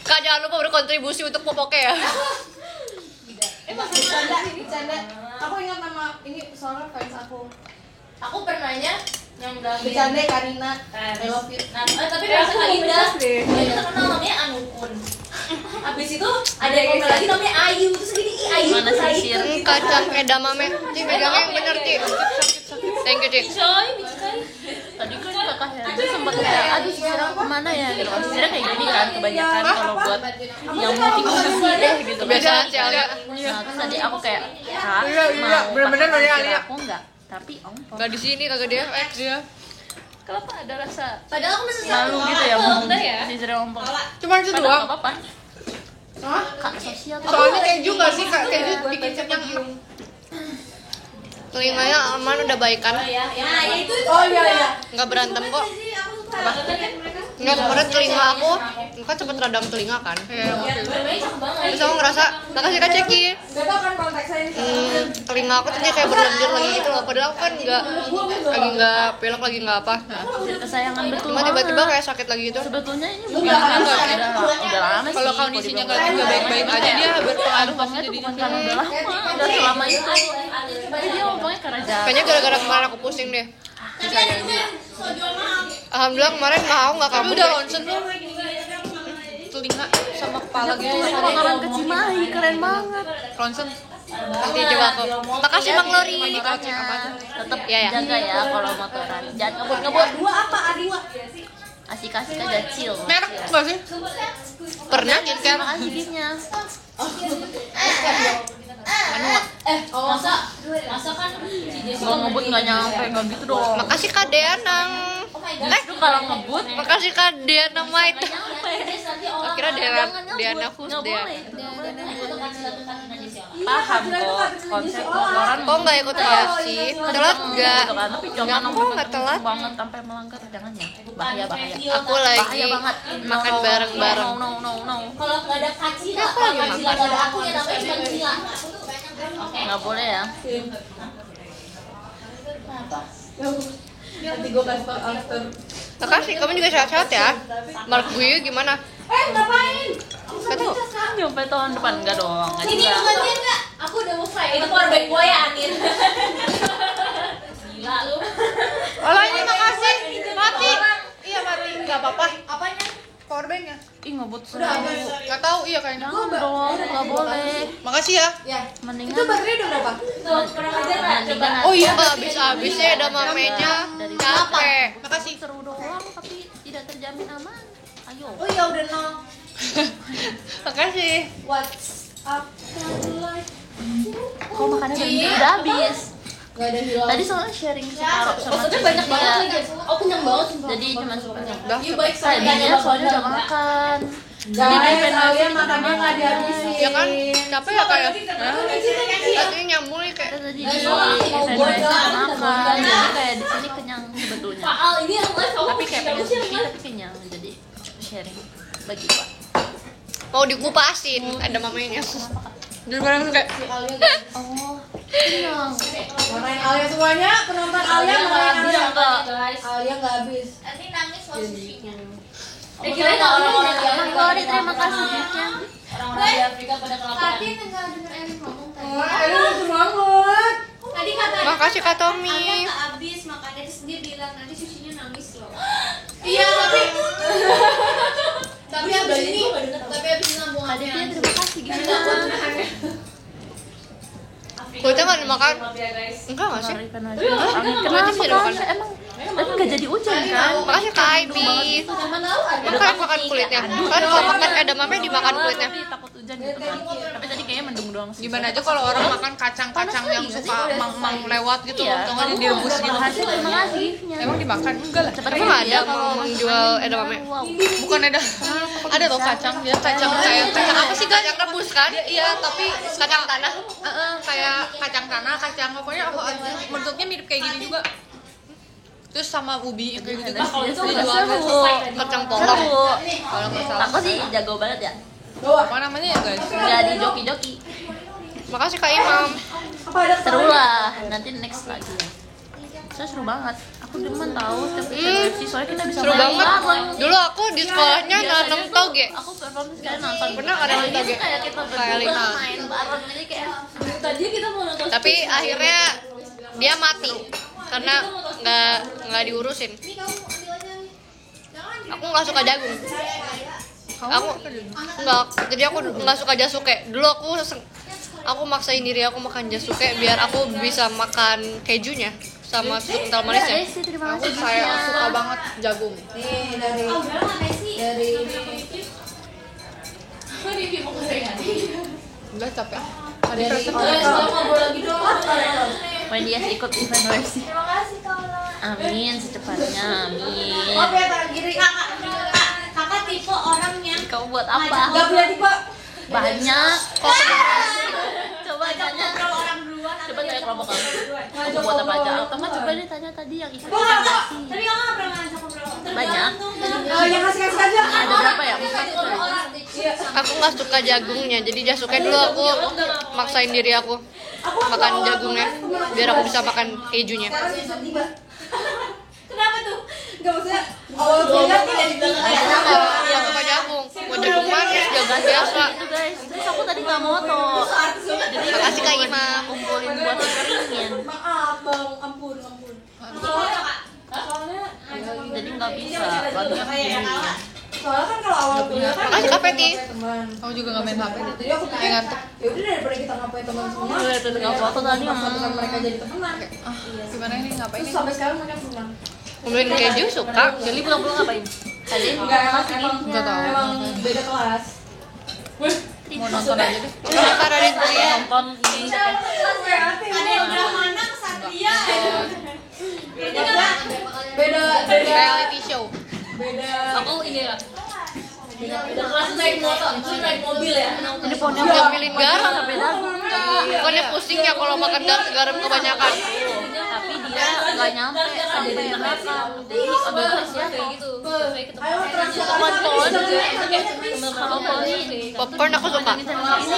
Kak, jangan lupa berkontribusi untuk popoknya ya. Bercanda. Aku ingat nama ini soalnya fans aku. Aku pernahnya yang udah Bercanda Karina. I love you. Nah, tapi rasa Kak Indah dia terkenal namanya Anukun. Abis itu ada yang komen lagi namanya Ayu. Terus gini, ih Ayu Mana tuh sisir? Kacang edamame. Ci pegangnya yang bener, Ci. Thank you, Ci. Coy, Coy. Tadi kan kakak Herdi sempat kayak aduh sisirnya kemana ya gitu kan. Sisirnya kayak gini kan kebanyakan kalau buat yang multi deh gitu. Kebiasaan si Alia. Nah terus tadi aku kayak Kak Iya, mau bener-bener pakai dari sisir Alia. aku enggak, tapi ongkos. Enggak di sini kagak dia FX dia. Kenapa ada rasa Padahal aku masih malu gitu ya mau Udah ya. sisirnya ompong? Cuman itu Padahal doang. nggak apa-apa. Hah? Kak sosial. Soalnya keju gak sih Kak? Keju bikin kenyang. Telinganya aman udah baikan. Nah, ya itu. Oh iya. Enggak berantem kok. Enggak, kemarin telinga aku kan cepet radang telinga kan. Namanya cakep banget. Terus aku ngerasa, makasih Kak Ceki. Gak tau kan konteksnya ini. Telinga aku tuh dia kayak berlendir lagi gitu loh. Padahal aku kan lagi nggak pilek lagi nggak apa. Sisir kesayangan betul. Cuma tiba-tiba banget. kayak sakit lagi gitu. Sebetulnya ini bukan udah lama sih. Kalau kondisinya nggak baik-baik aja dia berpengaruh pasti Ompongnya tuh jadi bukan karena udah lama, udah selama itu. Tapi dia ompongnya karena jarak. Kayaknya gara-gara kemarin aku pusing deh. Alhamdulillah kemarin mau nggak Tapi kamu udah deh. ronsen tuh telinga sama kepala gitu. Makanan ke Cimahi keren banget. Ronsen. Nanti coba aku. Makasih Bang Lori. Tetap Iya, ya. jaga ya kalau motoran. Jangan ngebut-ngebut. Dua apa? A2. Asik-asik aja chill. Merek nggak sih? Pernah gitu kan? Makasih giftnya. Masa kan si Jessica Kalau ngebut nggak nyampe nggak gitu dong. Makasih Kak Deanang. Itu kalau ngebut Makasih Kak Deanang Mait. nanti orang Kira Deana Kus nggak dia. boleh. Paham kok konsep motoran. Kok nggak ikut KFC? Telat nggak? Gitu kan, tapi Nggak jangan kok nggak telat. banget sampai melanggar jangan ya. Bahaya. Aku lagi Bahaya banget. makan bareng-bareng. No. kalau nggak ada kacila, kalau kacila nggak ada aku ya namanya cuma cila. Nggak boleh ya. Nanti gue kasih tau after. Makasih, kamu juga sehat-sehat ya. Mark gue gimana? Ngapain? Gak tau. Sampai tahun depan enggak dong. Enggak Ini juga. gantian nggak? Aku udah mau fly. Itu powerbank gue ya Anin. Gila lu. Alah ini makasih. Mati. Iya mati. Nggak apa-apa. Apanya? Powerbanknya. Ih ngebut Udah habis. Nggak tahu iya kayaknya. Jangan dong, nggak boleh. Makasih ya. Ya. Mendingan Itu baterai udah berapa? Tuh, pernah ngajar nggak? Coba. Oh iya. Habis-habisnya ada mamenya. Capek. Makasih. seru doang tapi tidak terjamin aman. Ayo. Oh iya udah 0. Makasih. What's up? Kok makannya udah habis? Gak ada hilang. Tadi soalnya sharing separuh sama Maksudnya Cici banyak banget ya. lagi. Oh kenyang banget sumpah. Jadi cuma sepenyang. Iya baik sekali. Tadinya soalnya udah makan. Guys, kalian makannya nggak dihabisin. Ya kan? Capek ya kayak. Tadi nyambung nih kayak. Kita tadi di event udah makan. Jadi kayak di sini kenyang sebetulnya. Faal ini yang live kamu Tapi kayak pengen sepi tapi kenyang. Jadi sharing bagi Pak. Mau dikupasin, ada mamenya. Jadi barang kayak Oh, kenyang. Marahin Alia semuanya, penonton Alia marahin Alia. guys. Alia nggak habis. Nanti nangis soal sushinya. Kira nggak orang-orang di Afrika. Lori terima kasih giftnya. Orang-orang di Afrika pada kelaparan. Enggak denger Erik ngomong tadi. Erik lucu banget. Tadi kata Makasih Kak Tommy. Alia nggak habis makanya terus dia bilang nanti sushinya nangis loh. Iya, tapi abis ini lambung Kak Devia terima kasih giftnya. Kulitnya nggak dimakan. Ya guys. Enggak nggak sih? Larikan aja. Kenapa bisa dimakan. kan? Tapi nggak jadi hujan kan? Makasih Kak Ivy. Makan makan kulitnya. Kan kalau makan edamame dimakan kulitnya. Tapi takut hujan gitu kan. Tapi tadi kayaknya mendung doang sih. gimana aja kalau orang makan kacang-kacang yang suka mang-mang lewat gitu loh, atau nggak direbus gitu. Terima kasih giftnya. Emang dimakan? Enggak lah. Cepet Emang aja ada kalau mau menjual edamame? Wow. Bukan ada tuh kacang, dia kacang kayak kacang apa sih guys? Kacang rebus kan? Iya, tapi Kacang tanah. kayak kacang tanah, kacang pokoknya bentuknya mirip kayak gini juga. Terus sama ubi kayak gitu. Kalau itu Dia udah jual seru. Kacang polong. Seru. kalau nggak salah. Aku sih jago banget ya. Apa namanya ya guys? Nggak di joki-joki. Makasih Kak Imam. Seru lah. Nanti next lagi ya. Saya seru banget. Aku demen tahu setiap KFC soalnya kita bisa Seru main banget. bareng. Dulu aku di sekolahnya nanam toge. Aku performance sekali nonton. Pernah nggak nonton toge? Kayak kita Kayak berdua Lina. main bareng jadi kayak Tadi kita mau nonton. Tapi akhirnya dia mati karena nggak diurusin. Aku nggak suka jagung. Aku nggak, jadi aku nggak suka jasuke. Dulu aku maksain diri aku makan jasuke biar aku bisa makan kejunya sama susu kental manisnya. Aku kayak suka banget jagung. Nih dari Udah capek. dari Ngobrol lagi dong. main dia ikut event WFC. Amin secepatnya, amin. Maaf ya tangan kiri. Kakak tipe orang yang Kamu buat apa? Enggak punya tipe. Banyak. Coba tanya. orang duluan. Coba tanya kelompok kamu. Kamu buat apa aja? Kamu coba deh tanya tadi yang ikut Tapi event kakak WFC. nggak pernah ngajak ngobrol. Banyak. Yang kasih aja. Ada berapa ya? Aku nggak suka jagungnya, jadi jasuke dulu aku maksain diri aku makan jagungnya biar aku bisa makan kejunya. Kenapa tuh? Enggak maksudnya awal kuliah tuh Nggak suka jagung, mau jagung manis, jagung biasa. Itu guys. Terus aku tadi nggak moto. Jadi Makasih Kak Ima. kumpulin buat dikeringin. maaf bang, ampun. Jadi nggak bisa lagi dikeringin. Soalnya kan kalau awal kuliah kan Makasih Kak Peti. teman. Kamu juga nggak main HP? Jadi aku pikir ngantuk. ya udah daripada kita ngapain teman semua. Nggak foto tadi. Satukan mereka jadi teman. Gimana ini ngapain Terus nih? sampai sekarang mereka teman. Beliin keju suka. Jadi pulang-pulang ngapain? Tadi Enggak emang Nggak tahu. emang beda kelas. Mau nonton aja deh. Karena dia kuliah. nonton ini. Ada yang udah mana Satria? Beda Reality show. Aku ini ya. Udah kelas naik motor, naik mobil ya. Jadi pohonnya Ngambilin garam. sampai dagu. Bukannya pusing ya kalau makan garam kebanyakan. Tapi dia nggak nyampe sampai belakang. Jadi agak kasihan kayak gitu. Pohon sama poni. Popcorn aku suka. Ini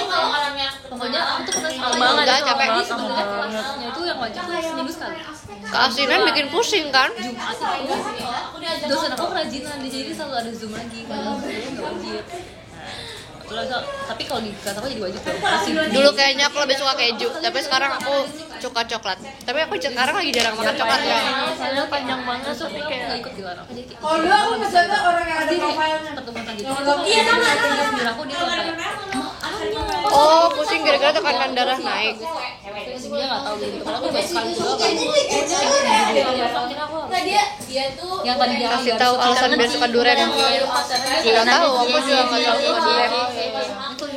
kalau orangnya Pokoknya aku tuh pernah Udah, banget capek. banget sama banget. kelasnya itu yang wajib tuh seminggu sekali. Keasinan bikin pusing kan? Aku diajak dosen aku kerajinan, dia jadi selalu ada zoom lagi. Padahal sebenarnya nggak wajib. Tapi kalau di kelas aku jadi wajib dong. Dulu kayaknya aku lebih suka keju, tapi sekarang aku suka coklat. Tapi aku sekarang lagi jarang makan coklat ya. Soalnya panjang banget tapi Nggak kayak ikut dilarang. Jadi kayak Kalau dulu aku ngejaga orang yang ada profilnya. pertemuan gitu. Iya sama. Sendiri aku dia kayak Oh, pusing gara-gara tekanan darah naik. dia nggak tahu gitu. Kalau aku baru sekali doang. Kira aku Nah dia tuh yang tadi dia Kasih tahu alasan biar suka durian. Nggak tahu, aku juga nggak tahu suka durian.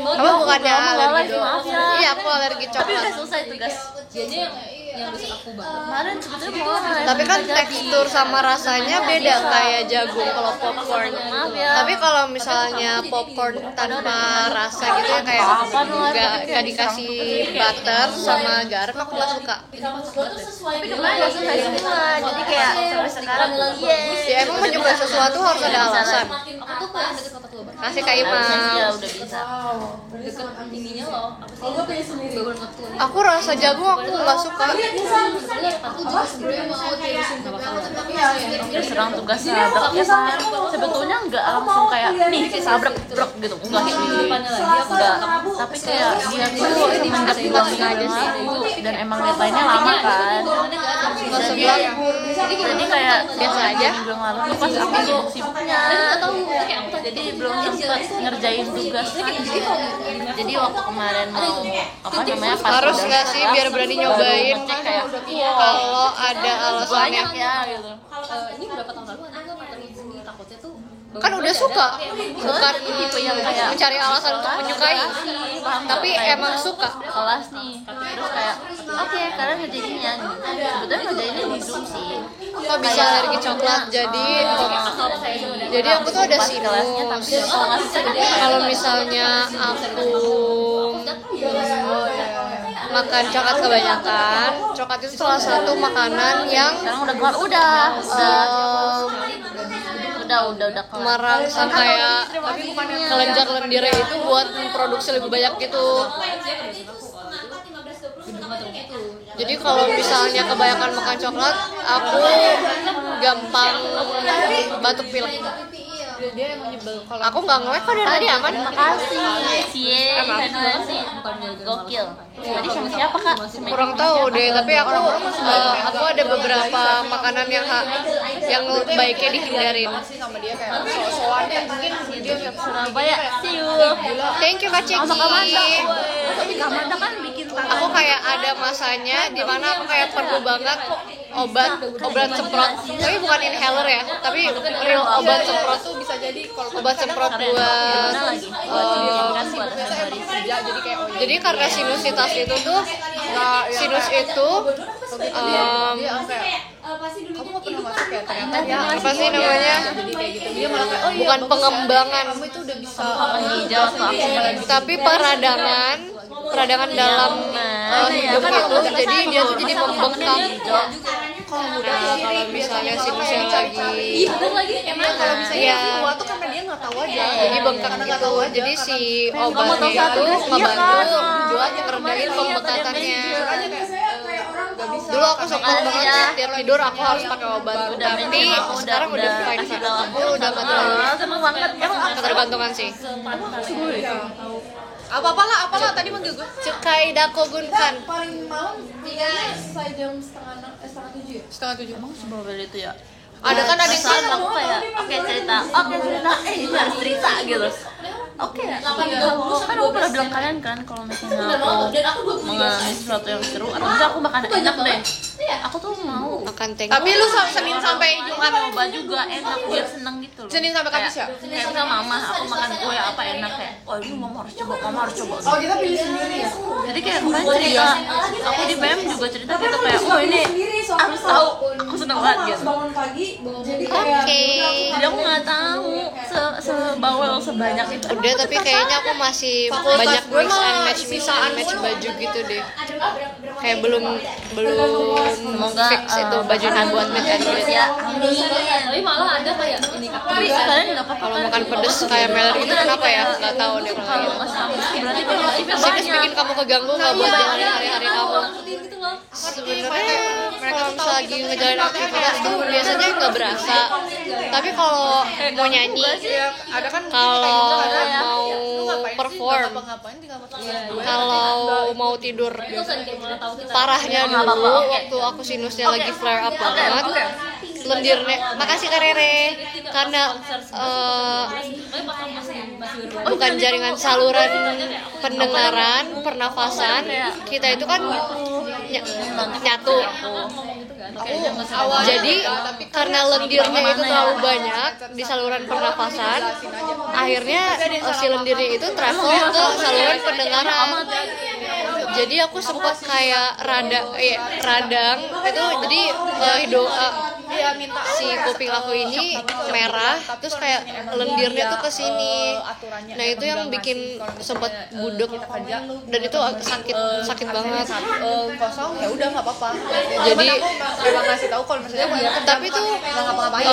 Kamu bukannya alergi doang? maaf ya. Iya, aku alergi Tapi udah coklat. selesai tugas. dianya yang dosen aku banget. Kemarin sebetulnya mau Tapi kan tekstur sama rasanya beda kayak jagung kalau popcorn. Maaf ya. Tapi kalau misalnya popcorn tanpa rasa gitu ya kayak nggak dikasih butter sama garam aku nggak suka. Tapi kemarin nggak selesai semua. Jadi kayak sampai sekarang Ya emang menyukai sesuatu harus ada alasan. Aku tuh paling deket kota tua banget. Kasih Kak Ima. ya udah bisa. Deket ininya loh. Apa sih? gue punya sendiri. Bangun waktu. Aku rasa jagung aku nggak suka. Aku juga sebenarnya mau terusin sama kamu. Tapi Serang tugas sabrak ya kan. Sebetulnya nggak langsung kayak nih sabrak brok gitu. Enggak kayak gitu. depannya lagi aku Enggak. Tapi kayak dia tuh semenjak bulan aja sih. Dan emang deadline-nya lama kan. Jadi kayak biasa aja minggu lalu tuh pas aku sibuk-sibuknya. Jadi belum sempat ngerjain tugas. Jadi waktu kemarin mau apa namanya pas Harus udah nggak sih biar berani nyobain ngecek kayak kalau ada alasannya. banyak ya gitu. ini berapa tahun lalu ada nggak terus sini takutnya tuh Kan udah suka, bukan Tipe yang kayak mencari alasan untuk menyukai, tapi emang suka. kelas nih terus kayak oke kalian ngerjainnya gitu. Sebetulnya ngerjainnya di Zoom sih. Kok bisa alergi coklat jadi aku tuh ada kelasnya tapi sinus. kalau nggak bisa gede. Kalau misalnya aku makan coklat kebanyakan, coklat itu salah satu makanan yang Sekarang udah keluar udah keluar. merangsang kayak kelenjar lendirnya itu buat memproduksi lebih banyak gitu. Jadi kalau misalnya kebanyakan makan coklat, aku gampang batuk pilek. Dia emang nyebel kalau Aku nggak ngelek kok dari tadi aman. Makasih. Cie, gimana sih? Gokil. Tadi sama siapa kak? Kurang tahu deh, tapi aku ada beberapa makanan yang baiknya dihindarin. sama dia kayak soal-soal deh, mungkin dia Surabaya. See you. Thank you Kak Ceki. Tapi Kamanda kan bikin Aku kayak ada masanya di mana aku kayak perlu banget obat semprot, tapi bukan inhaler ya, tapi real obat semprot tuh bisa jadi kalau obat semprot buat jadi karena sinusitas itu tuh sinus itu kamu nggak pernah masuk ya ternyata dia apa sih namanya, jadi kayak gitu dia malah kayak oh iya bukan pengembangan kamu itu udah bisa hijau atau aku tapi peradangan dalam hidung itu, jadi dia tuh jadi membengkak. Kalau misalnya sinusnya lagi bener lagi emang kalau misalnya Iya. tua tuh karena dia nggak tahu aja jadi bengkak gitu, jadi si obatnya itu ngebantu buat ngeredain pembekakannya. Dulu aku sempat banget tiap tidur aku harus pakai obat, tapi sekarang udah fine sih. Aku udah nggak terlalu seneng banget. Emang ketergantungan sih. apalah tadi manggil gue Cekai dako gunkan. Paling malam tinggalnya selesai jam setengah 7 ya? setengah 7 emang sebel itu ya. ada kan ada yang Saat aku kayak oke cerita, ini harus cerita gitu. Oke, kan aku pernah bilang kalian kan kalau misalnya aku mengalami sesuatu yang seru atau misalnya aku makan enak deh, aku tuh mau Makan tengok. tapi lu Senin sampai Jumat coba juga enak biar seneng gitu loh. Senin sampai Kamis ya? Kayak misalnya mama aku makan kue apa enak kayak, oh ini mama harus coba. Oh kita pilih sendiri ya? Jadi kayak kemarin cerita, aku di BM juga cerita gitu kayak, oh ini Sendiri soalnya harus tahu, aku seneng banget gitu. bangun pagi jadi kayak Oke. Jadi aku nggak tahu sebawel sebanyak itu. Udah, tapi kayaknya aku masih banyak mix and match baju gitu deh. Kayak belum Semoga fix itu bajunya buat meet and greet. ya. tapi malah ada kayak ini kak Tapi kalian nggak apa-apa Kalau makan pedes kayak Melody itu kenapa ya? Nggak tahu deh kalau kalau nggak sama berarti positifnya Sinus banyak. bikin kamu keganggu nggak buat jalanin hari-hari kamu? gitu loh Sebenarnya kalau misalnya lagi ngejalanin aktivitas tuh biasanya nggak berasa. Tapi kalau mau nyanyi, ada kan kalau mau perform, ngapain tinggal makan kalau mau tidur, parahnya dulu waktu aku sinusnya lagi flare up banget, lendirnya. Makasih Kak Rere, karena bukan jaringan saluran pendengaran, pernafasan kita itu kan nyatu. Jadi karena lendirnya itu terlalu banyak di saluran pernafasan, akhirnya si lendirnya itu travel ke saluran pendengaran. Jadi aku sempat kayak radang itu, jadi si kuping aku ini merah, terus kayak lendirnya tuh ke sini. Nah itu yang bikin sempat budek dan itu sakit banget. kosong ya udah nggak apa-apa. Jadi Memang ngasih tahu kalau misalnya dia tapi tuh nggak ngapa-ngapain.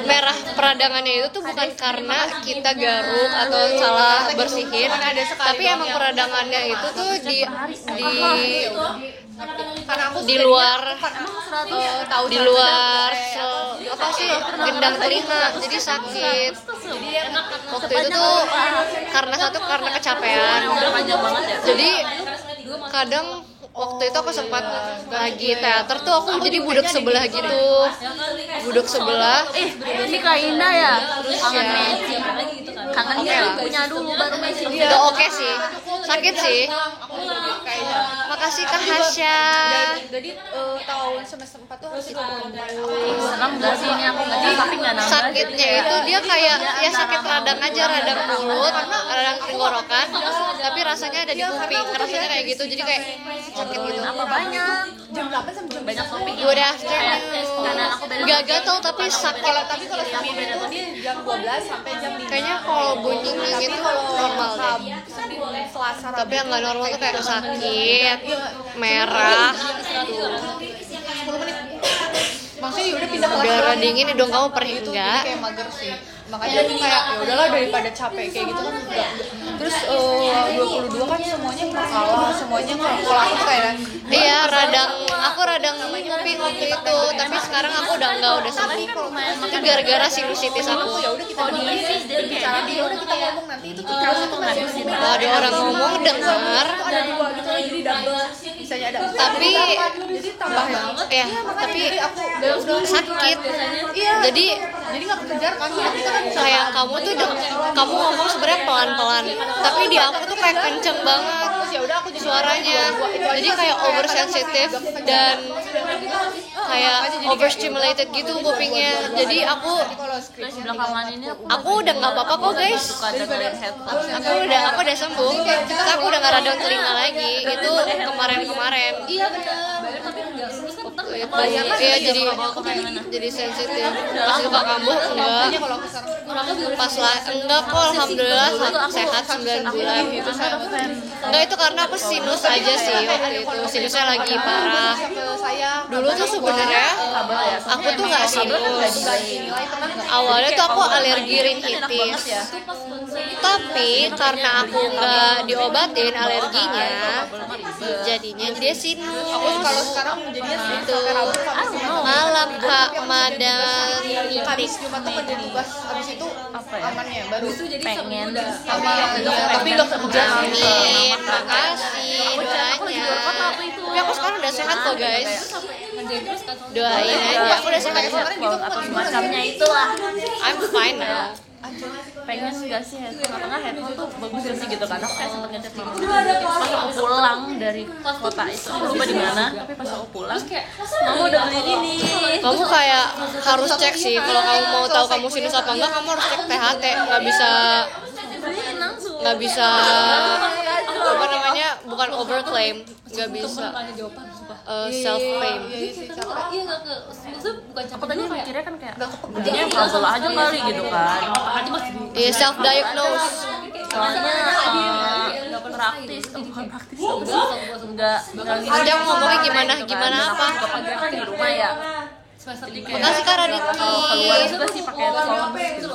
merah peradangannya itu tuh bukan karena kita garuk atau salah bersihin, tapi emang peradangannya itu tuh di luar apa sih gendang telinga, jadi sakit. Waktu itu tuh karena kecapean, jadi kadang waktu itu aku sempat lagi teater tuh aku jadi budek sebelah gitu, Ini Kak Indah ya? Kangen Messi. Kangen kayak punya dulu baru Messi. udah oke sih, sakit sih. Makasih Kak Hasya. Jadi tahun semester 4 tuh harus ikut Senang nggak sih ini aku nggak tapi nggak nambah. Sakitnya itu dia kayak ya sakit radang aja, radang mulut, radang tenggorokan, tapi rasanya ada di kuping, rasanya kayak gitu, jadi kayak sakit gitu. Apa banyak? jam 8 sampai jam Banyak topik. Good afternoon. Kanan aku beda. Gak gatel tapi sakit. tapi kalau Senin itu dia jam 12 sampai jam 5. Kayaknya kalau bunyi gitu normal deh. Senin, Selasa, Tapi yang nggak normal tuh kayak sakit, merah. 10 menit. Maksudnya ya udah pindah kelas udara doang. dingin hidung kamu perih Gitu, jadi enggak? kayak mager sih. Makanya aku kayak ya udahlah daripada capek kayak gitu kan enggak. Terus 22 kan semuanya kalah, semuanya kalau aku tuh kayak Iya, aku radang ngopi waktu itu, tapi sekarang aku udah enggak, udah sembuh. Itu gara-gara sinusitis aku. ya udah kita ngomongin jadi bicara dia udah kita ngomong nanti itu tuh terus itu nggak sih. Kalau ada orang ngomong dengar, Ada dua gitu jadi double misalnya ada. tapi Jadi tambah ya. ya, tapi sakit. Iya. Jadi Nggak kekejar kan kita kan bisa kayak kamu ngomong sebenarnya pelan-pelan, tapi di aku tuh kayak kenceng banget ya udah aku suaranya. Jadi kayak oversensitif dan kayak overstimulated gitu kupingnya. Jadi aku Terus belakangan ini aku udah nggak apa-apa kok guys. suka dengerin headphones. Aku udah sembuh. Terus aku udah nggak radang telinga lagi. Itu kemarin. Iya benar. Tapi enggak terus kan utang Iya jadi sensitif. Pas luka kambuh enggak. Pas lah enggak kok alhamdulillah sehat 9 bulan. Enggak, itu karena aku sinus aja sih waktu itu. Sinusnya lagi parah. Dulu tuh sebenarnya aku tuh nggak sinus. Awalnya tuh aku alergi rhinitis. Tapi karena aku nggak diobatin alerginya, jadinya dia sinus. kalau sekarang jadinya Itu malam Kak Madan Kamis Jumat tuh kerja tugas abis itu amannya baru itu jadi pengen sama tapi nggak kerja Amin, makasih doanya. Tapi aku sekarang udah sehat kok guys. Doain aja, aku udah sehat. atau semacamnya itulah. I'm fine now. Pengen gak sih headphone atau nggak headphone tuh bagus gak sih gitu kan? Aku kayak sempet ngechat mama pas aku pulang dari kota itu, aku lupa di mana, tapi pas aku pulang mama udah beli ini. Kamu kayak harus cek sih kalau kamu mau tahu kamu sinus apa enggak, kamu harus cek THT. Beliin langsung. Nggak bisa apa namanya, bukan overclaim, nggak bisa self claim. iya nggak ke maksudnya bukan Aku capek tadi dulu kayak mikirnya kan kayak jadinya kabel aja kali gitu kan. aja mas Iya, self diagnose. Soalnya praktis, bukan praktis, enggak Nanti aku ngomongnya gimana apa. Pagi kan di rumah ya. semester Jadi 3 kayak Makasih Kak Raditki. keluar juga sih pakai headphone gitu.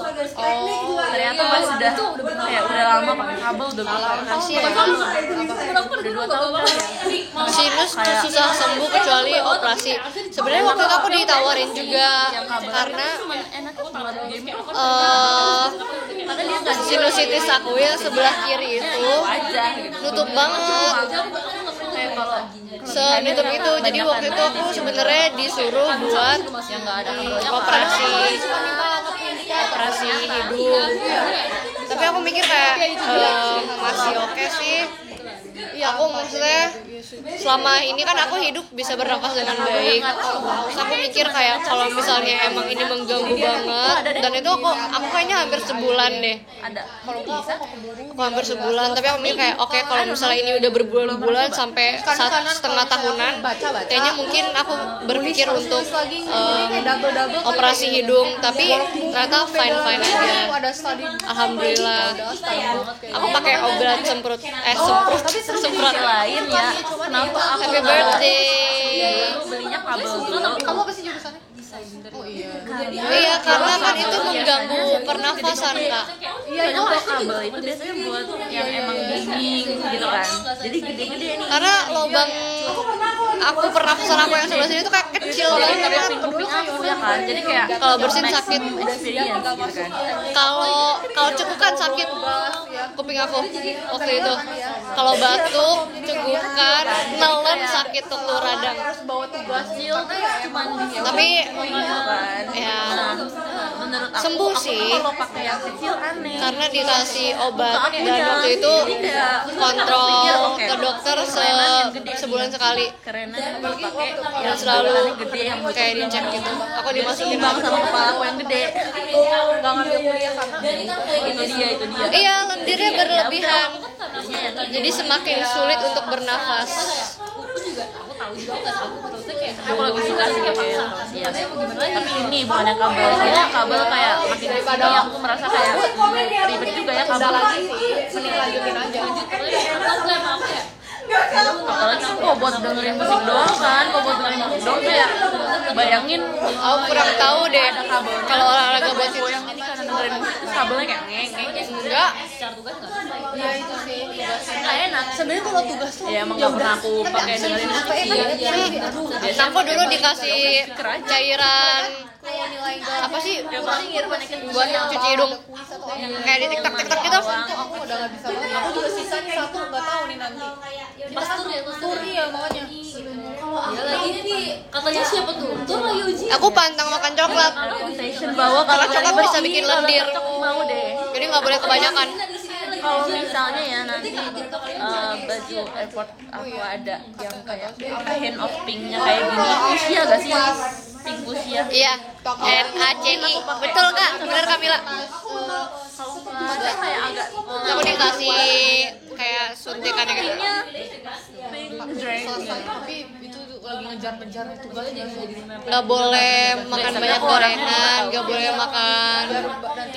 Ternyata pas udah kayak udah lama pakai kabel udah Makasih ya. udah 2 tahun kan ya. Sinus tuh susah sembuh kecuali operasi. Sebenarnya waktu itu aku ditawarin juga karena Enak buat game sinusitis aku yang sebelah kiri itu aja gitu. nutup banget. Kayak kalau Senutup itu. Jadi waktu itu aku sebenarnya disuruh buat yang enggak ada kabelnya operasi hidung. Tapi aku mikir kayak masih oke sih. Iya, aku maksudnya selama ini kan aku hidup bisa bernafas dengan baik. Terus aku mikir kayak kalau misalnya emang ini mengganggu banget, dan itu aku kayaknya hampir sebulan deh. ada. Kalau bisa Aku hampir sebulan, tapi aku mikir kayak oke, kalau misalnya ini udah berbulan-bulan sampai setengah tahunan, kayaknya mungkin aku berpikir untuk operasi hidung. Tapi ternyata fine aja. Alhamdulillah. Aku pakai obat semprot semprot lain ya. Kenapa aku Happy birthday. belinya kabel dulu? kamu apa sih jurusannya? Oh iya. Iya, karena kan itu mengganggu pernafasan Kak. Iya, kalau kabel itu biasanya buat yang emang dingin gitu kan. Jadi gede-gede nih. Karena lubang aku pernafasan aku yang sebelah sini tuh kayak kecil Dari banget. kuping aku ya kan. Jadi kayak Kalau bersin sakit. experience gitu kan. Kalau cekukan sakit kuping aku waktu itu. Kalau batuk, cegukan, nelen sakit waktu radang. Bawa tugas Kecil tuh cuman di Tapi gitu kan. ya Menurut aku sembuh sih. kalau pakai yang kecil aneh. Karena dikasih obat dan waktu itu kontrol ke dokter sebulan sekali. Keren aja kalau pakai Dan yang selalu beneran gede yang kayak dicek gitu. Aku dimasukin bang sama kepala aku yang gede. nggak ngambil kuliah karena Itu dia. Iya, lendirnya berlebihan. Jadi semakin sulit untuk bernafas. Aku lebih suka sih pakai ya. Tapi ini bukan yang kabel. Soalnya kabel kayak makin daripada aku merasa kayak ribet juga ya kabel lagi. mending lanjutin aja. apalagi kan kok buat dengerin musik doang kan, kok buat dengerin musik doang kayak bayangin Aku kurang tahu deh kalau olahraga buat itu. yang ini karena dengerin musik terus kabelnya kayak ngeng Enggak. secara tugas nggak Iya itu sih tugasnya. nggak enak. Sebenarnya kalau tugas tuh Ya emang nggak pernah aku pakai dengerin musik sih. Nah, aku dulu dikasih cairan apa sih buat cuci hidung kayak di tiktok gitu. Aku udah nggak bisa banget. Aku juga sisanya satu nggak tahu nih nanti. pas tur ya Tur iya makanya. ya lagi nih katanya siapa tuh tur lagi uji Aku pantang makan coklat Station bahwa kalau coklat bisa bikin lendir. mau deh. Jadi nggak boleh kebanyakan. Kalau misalnya ya nanti baju airport aku ada yang kayak hand of pinknya kayak gini, fuchsia gak sih? Pink fuchsia. Iya, NACI. Betul Kak, bener Kamila. Kalau nggak kayak agak Aku dikasih kayak suntikan gitu. pink drink. Tapi itu lagi ngejar-ngejar tugasnya jadi Nggak boleh makan banyak gorengan, nggak boleh makan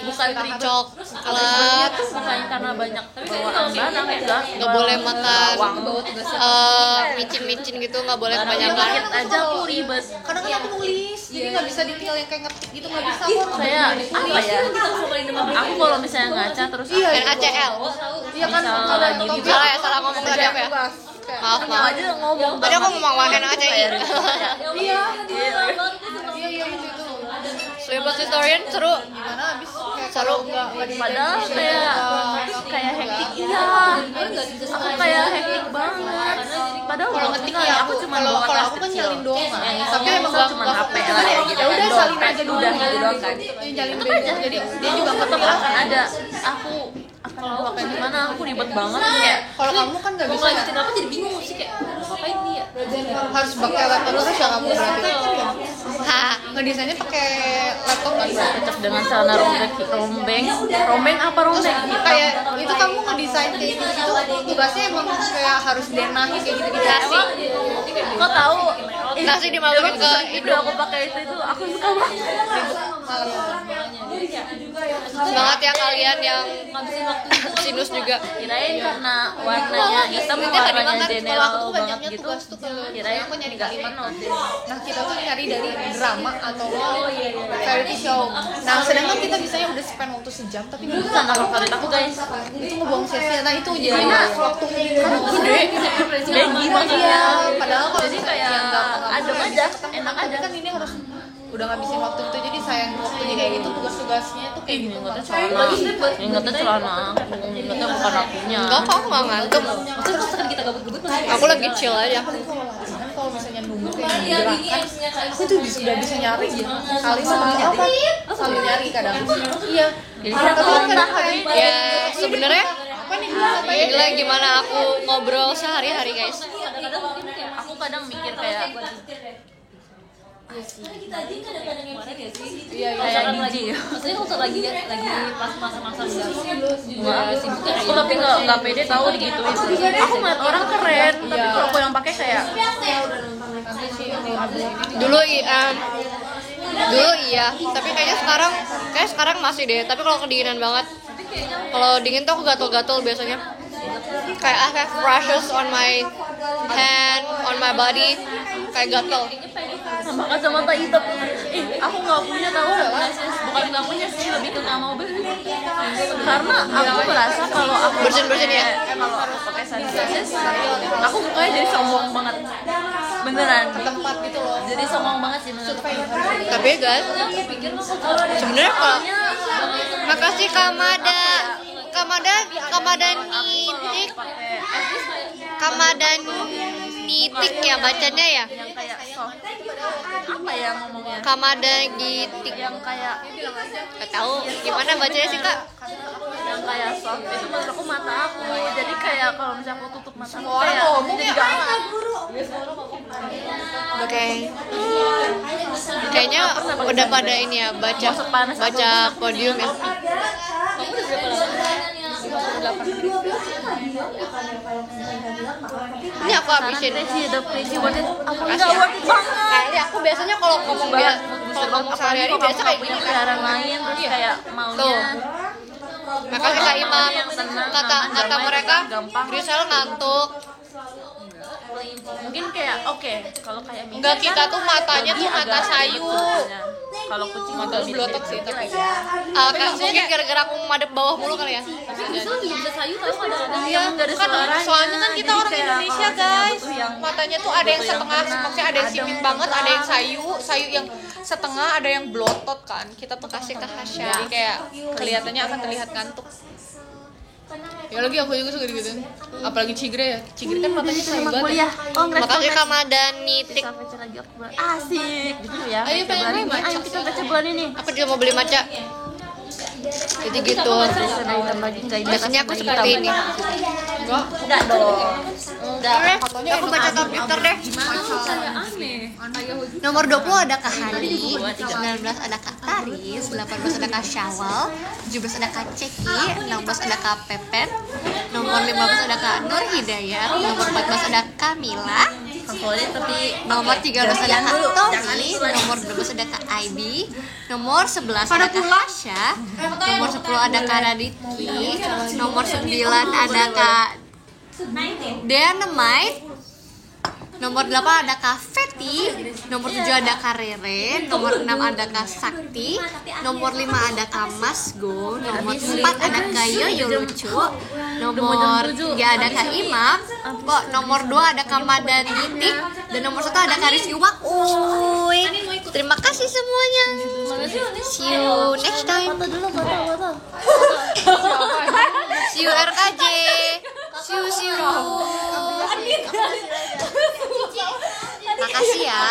Bukan coklat, bukan karena banyak bawaan barang ya kan? nggak boleh makan micin-micin gitu, nggak boleh Dikit kebanyakan. aja aku ribet. kadang kan aku nulis jadi nggak bisa ditinggal yang kayak ngetik gitu nggak bisa aku harus Kayak apa ya? Aku kalau misalnya ngaca terus NaCl. iya kan Bisa kalau lagi untuk Salah ya, salah ngomong tadi apa ya? Maaf, aku maaf. aja ngomong Tadi aku ngomong NaCi. iya iya itu Sleepless Historian seru. gimana abis kayak Seru. nggak di Padahal kayak hektik iya. Aku kayak hektik banget. Padahal kalau belum ngetik kenal ya aku cuma kalau bawa tas aku kan kecil. nyalin doang kan Yang tapi isinya emang misal cuma HP lah ya gitu. ya udah kan. salin aja dulu Udah gitu doang kan. nyalin Tetep beda aja. jadi dia juga nggak tetap bilang akan ada. Aku akan bawa kayak gimana? Aku ribet banget kayak kalau kamu kan nggak mau bisa ya lanjutin apa jadi bingung sih kayak ngapain nih ya harus pakai laptop terus ya kamu berarti Hah. ngedesainnya pakai laptop kan cocok dengan celana rombeng apa rombeng kayak itu kamu ngedesain kayak gitu gitu tugasnya emang kayak harus denahin kayak gitu gitu Nasi. kok tahu Nasi dimasukin ke itu aku pakai itu aku suka banget Semangat ya kalian yang sinus juga. kirain karena warnanya hitam Duitnya nggak warnanya dimakan. general Kalau aku tuh banget banyaknya gitu tugas tuh kalau kirain aku nyari nggak dari penuh nah kita tuh nyari dari drama atau variety show nah sedangkan kita bisanya udah spend waktu sejam tapi nggak bisa sama favorit aku guys itu ngebuang sia-sia nah itu jadi waktunya itu gede dan gimana iya padahal kalau jadi kayak adem aja enak aja kan ini harus udah ngabisin waktu itu jadi sayang waktunya kayak gitu tugas-tugasnya tuh kayak gitu ingetnya celana ingetnya bukan akunya Enggak, kamu nggak ngantuk. maksudnya kalau sekarang kita gabut-gabut masih Aku lagi chill aja. kan kalau misalnya nunggu kayak gerakan aku tuh udah bisa nyari kali sama apa saling nyari kadang iya jadi tapi kan kadang kayak Ya sebenarnya apa nih apa inilah gimana aku ngobrol sehari-hari guys. kadang-kadang mungkin kayak aku kadang mikir kayak kita aja kadang-kadang yang kemarin ya sih iya kayak Sekarang biji maksudnya kalau lagi pas masa-masa juga sibuk ya aku tapi nggak pede tahu digituin aku ngeliat orang keren tapi kalau aku yang pakai kayak Dulu iya, tapi kayaknya sekarang masih deh. Tapi kalau kedinginan banget, kalau dingin tuh aku gatel-gatel biasanya. Kayak I have rashes on my hand, on my body, kayak gatel. sama kacamata hitam aku nggak punya tahu bukan nggak punya sih lebih ke nggak mau beli karena aku merasa kalau aku Bersin-bersin ya? kalau aku pakai sunglasses aku mukanya jadi sombong banget beneran tempat gitu loh jadi sombong banget sih menurut aku Tapi guys, sebenarnya kalau makasih Kamadanitik ya bacanya ya. yang kayak soft apa ya ngomongnya Kamadanitik. yang kayak Gak tahu gimana bacanya sih kak. yang kayak soft itu menurut aku mata aku jadi kayak kalau misalnya aku tutup mata aku orang kayak ngomong jadi ya galak Oke. Kayaknya udah pada ini ya baca podium ya. Ini aku habisin. Crazy worth it aku nggak worth it banget Kayaknya aku biasanya kalau ngomong sehari-hari biasa kayak gini kan. peliharaan lain terus kayak Tuh. maunya Makasih Kak Imam. yang tenang, Kata aman, damai, mereka gampang. Grisel ngantuk. Mungkin kayak oke, kalau kayak Mika Enggak, kita tuh matanya tuh lebih mata agak sayu. sebenarnya. Kalau kucing Mata juga belotot sih mirip-mirip tapi. lagi. Kan mungkin gara-gara aku madep bawah mulu kali ya. Justru bisa sayu tahu kadang-kadang. Iya, nggak ada kan suaranya. soalnya kan kita Jadi orang kayak Indonesia kalau misalnya guys, butuh yang- matanya tuh ada yang butuh yang setengah, tenang, maksudnya ada yang ada simin yang banget, ada yang tenang. sayu yang setengah, ada yang belotot kan. Kita tuh kasih ke Hasya, jadi kayak kelihatannya akan terlihat ngantuk. Ya lagi aku juga suka gitu, apalagi Cigre ya. Cigre kan matanya sayu Emang banget. kuliah. Oh, nggak Makanya Kamadani tik. Kita baca lagi bulan. Asik gitu ya. Ayo, Baca pengen bulan main ini. maca Ayo kita baca bulan ini. Apa dia mau beli maca? Jadi gitu. Ada hitam lagi enggak ini? Biasanya aku seperti ini. Enggak dong. Aku baca komputer deh. Nomor 20 ada Kak Hani, 19 ada Kak Taris, 18 ada Kak Syawal, 17 ada Kak Ceki, 16 ada Kak Pepet, nomor 15 ada Kak Nur Hidayat, nomor 14 ada Kamila, Favorit tapi nomor 13 ada Kak Tommy, nomor 12 ada Kak Aibi, nomor 11 ada Kak Hasya, nomor 10 ada Kak Raditki, nomor 9 ada Kak Dynamite, nomor 8 ada Kak Feti, nomor 7 ada Kak Rere, nomor 6 ada Kak Sakti, nomor 5 ada Kak Masgo, nomor 4 ada Kak Yoyo Lucu, nomor 3 ada Kak Imam, kok nomor 2 ada Kak Madan Gitik, dan nomor 1 ada Kak Rizky Uy. Terima kasih semuanya. See you next time. See you RKJ. See you. Makasih ya.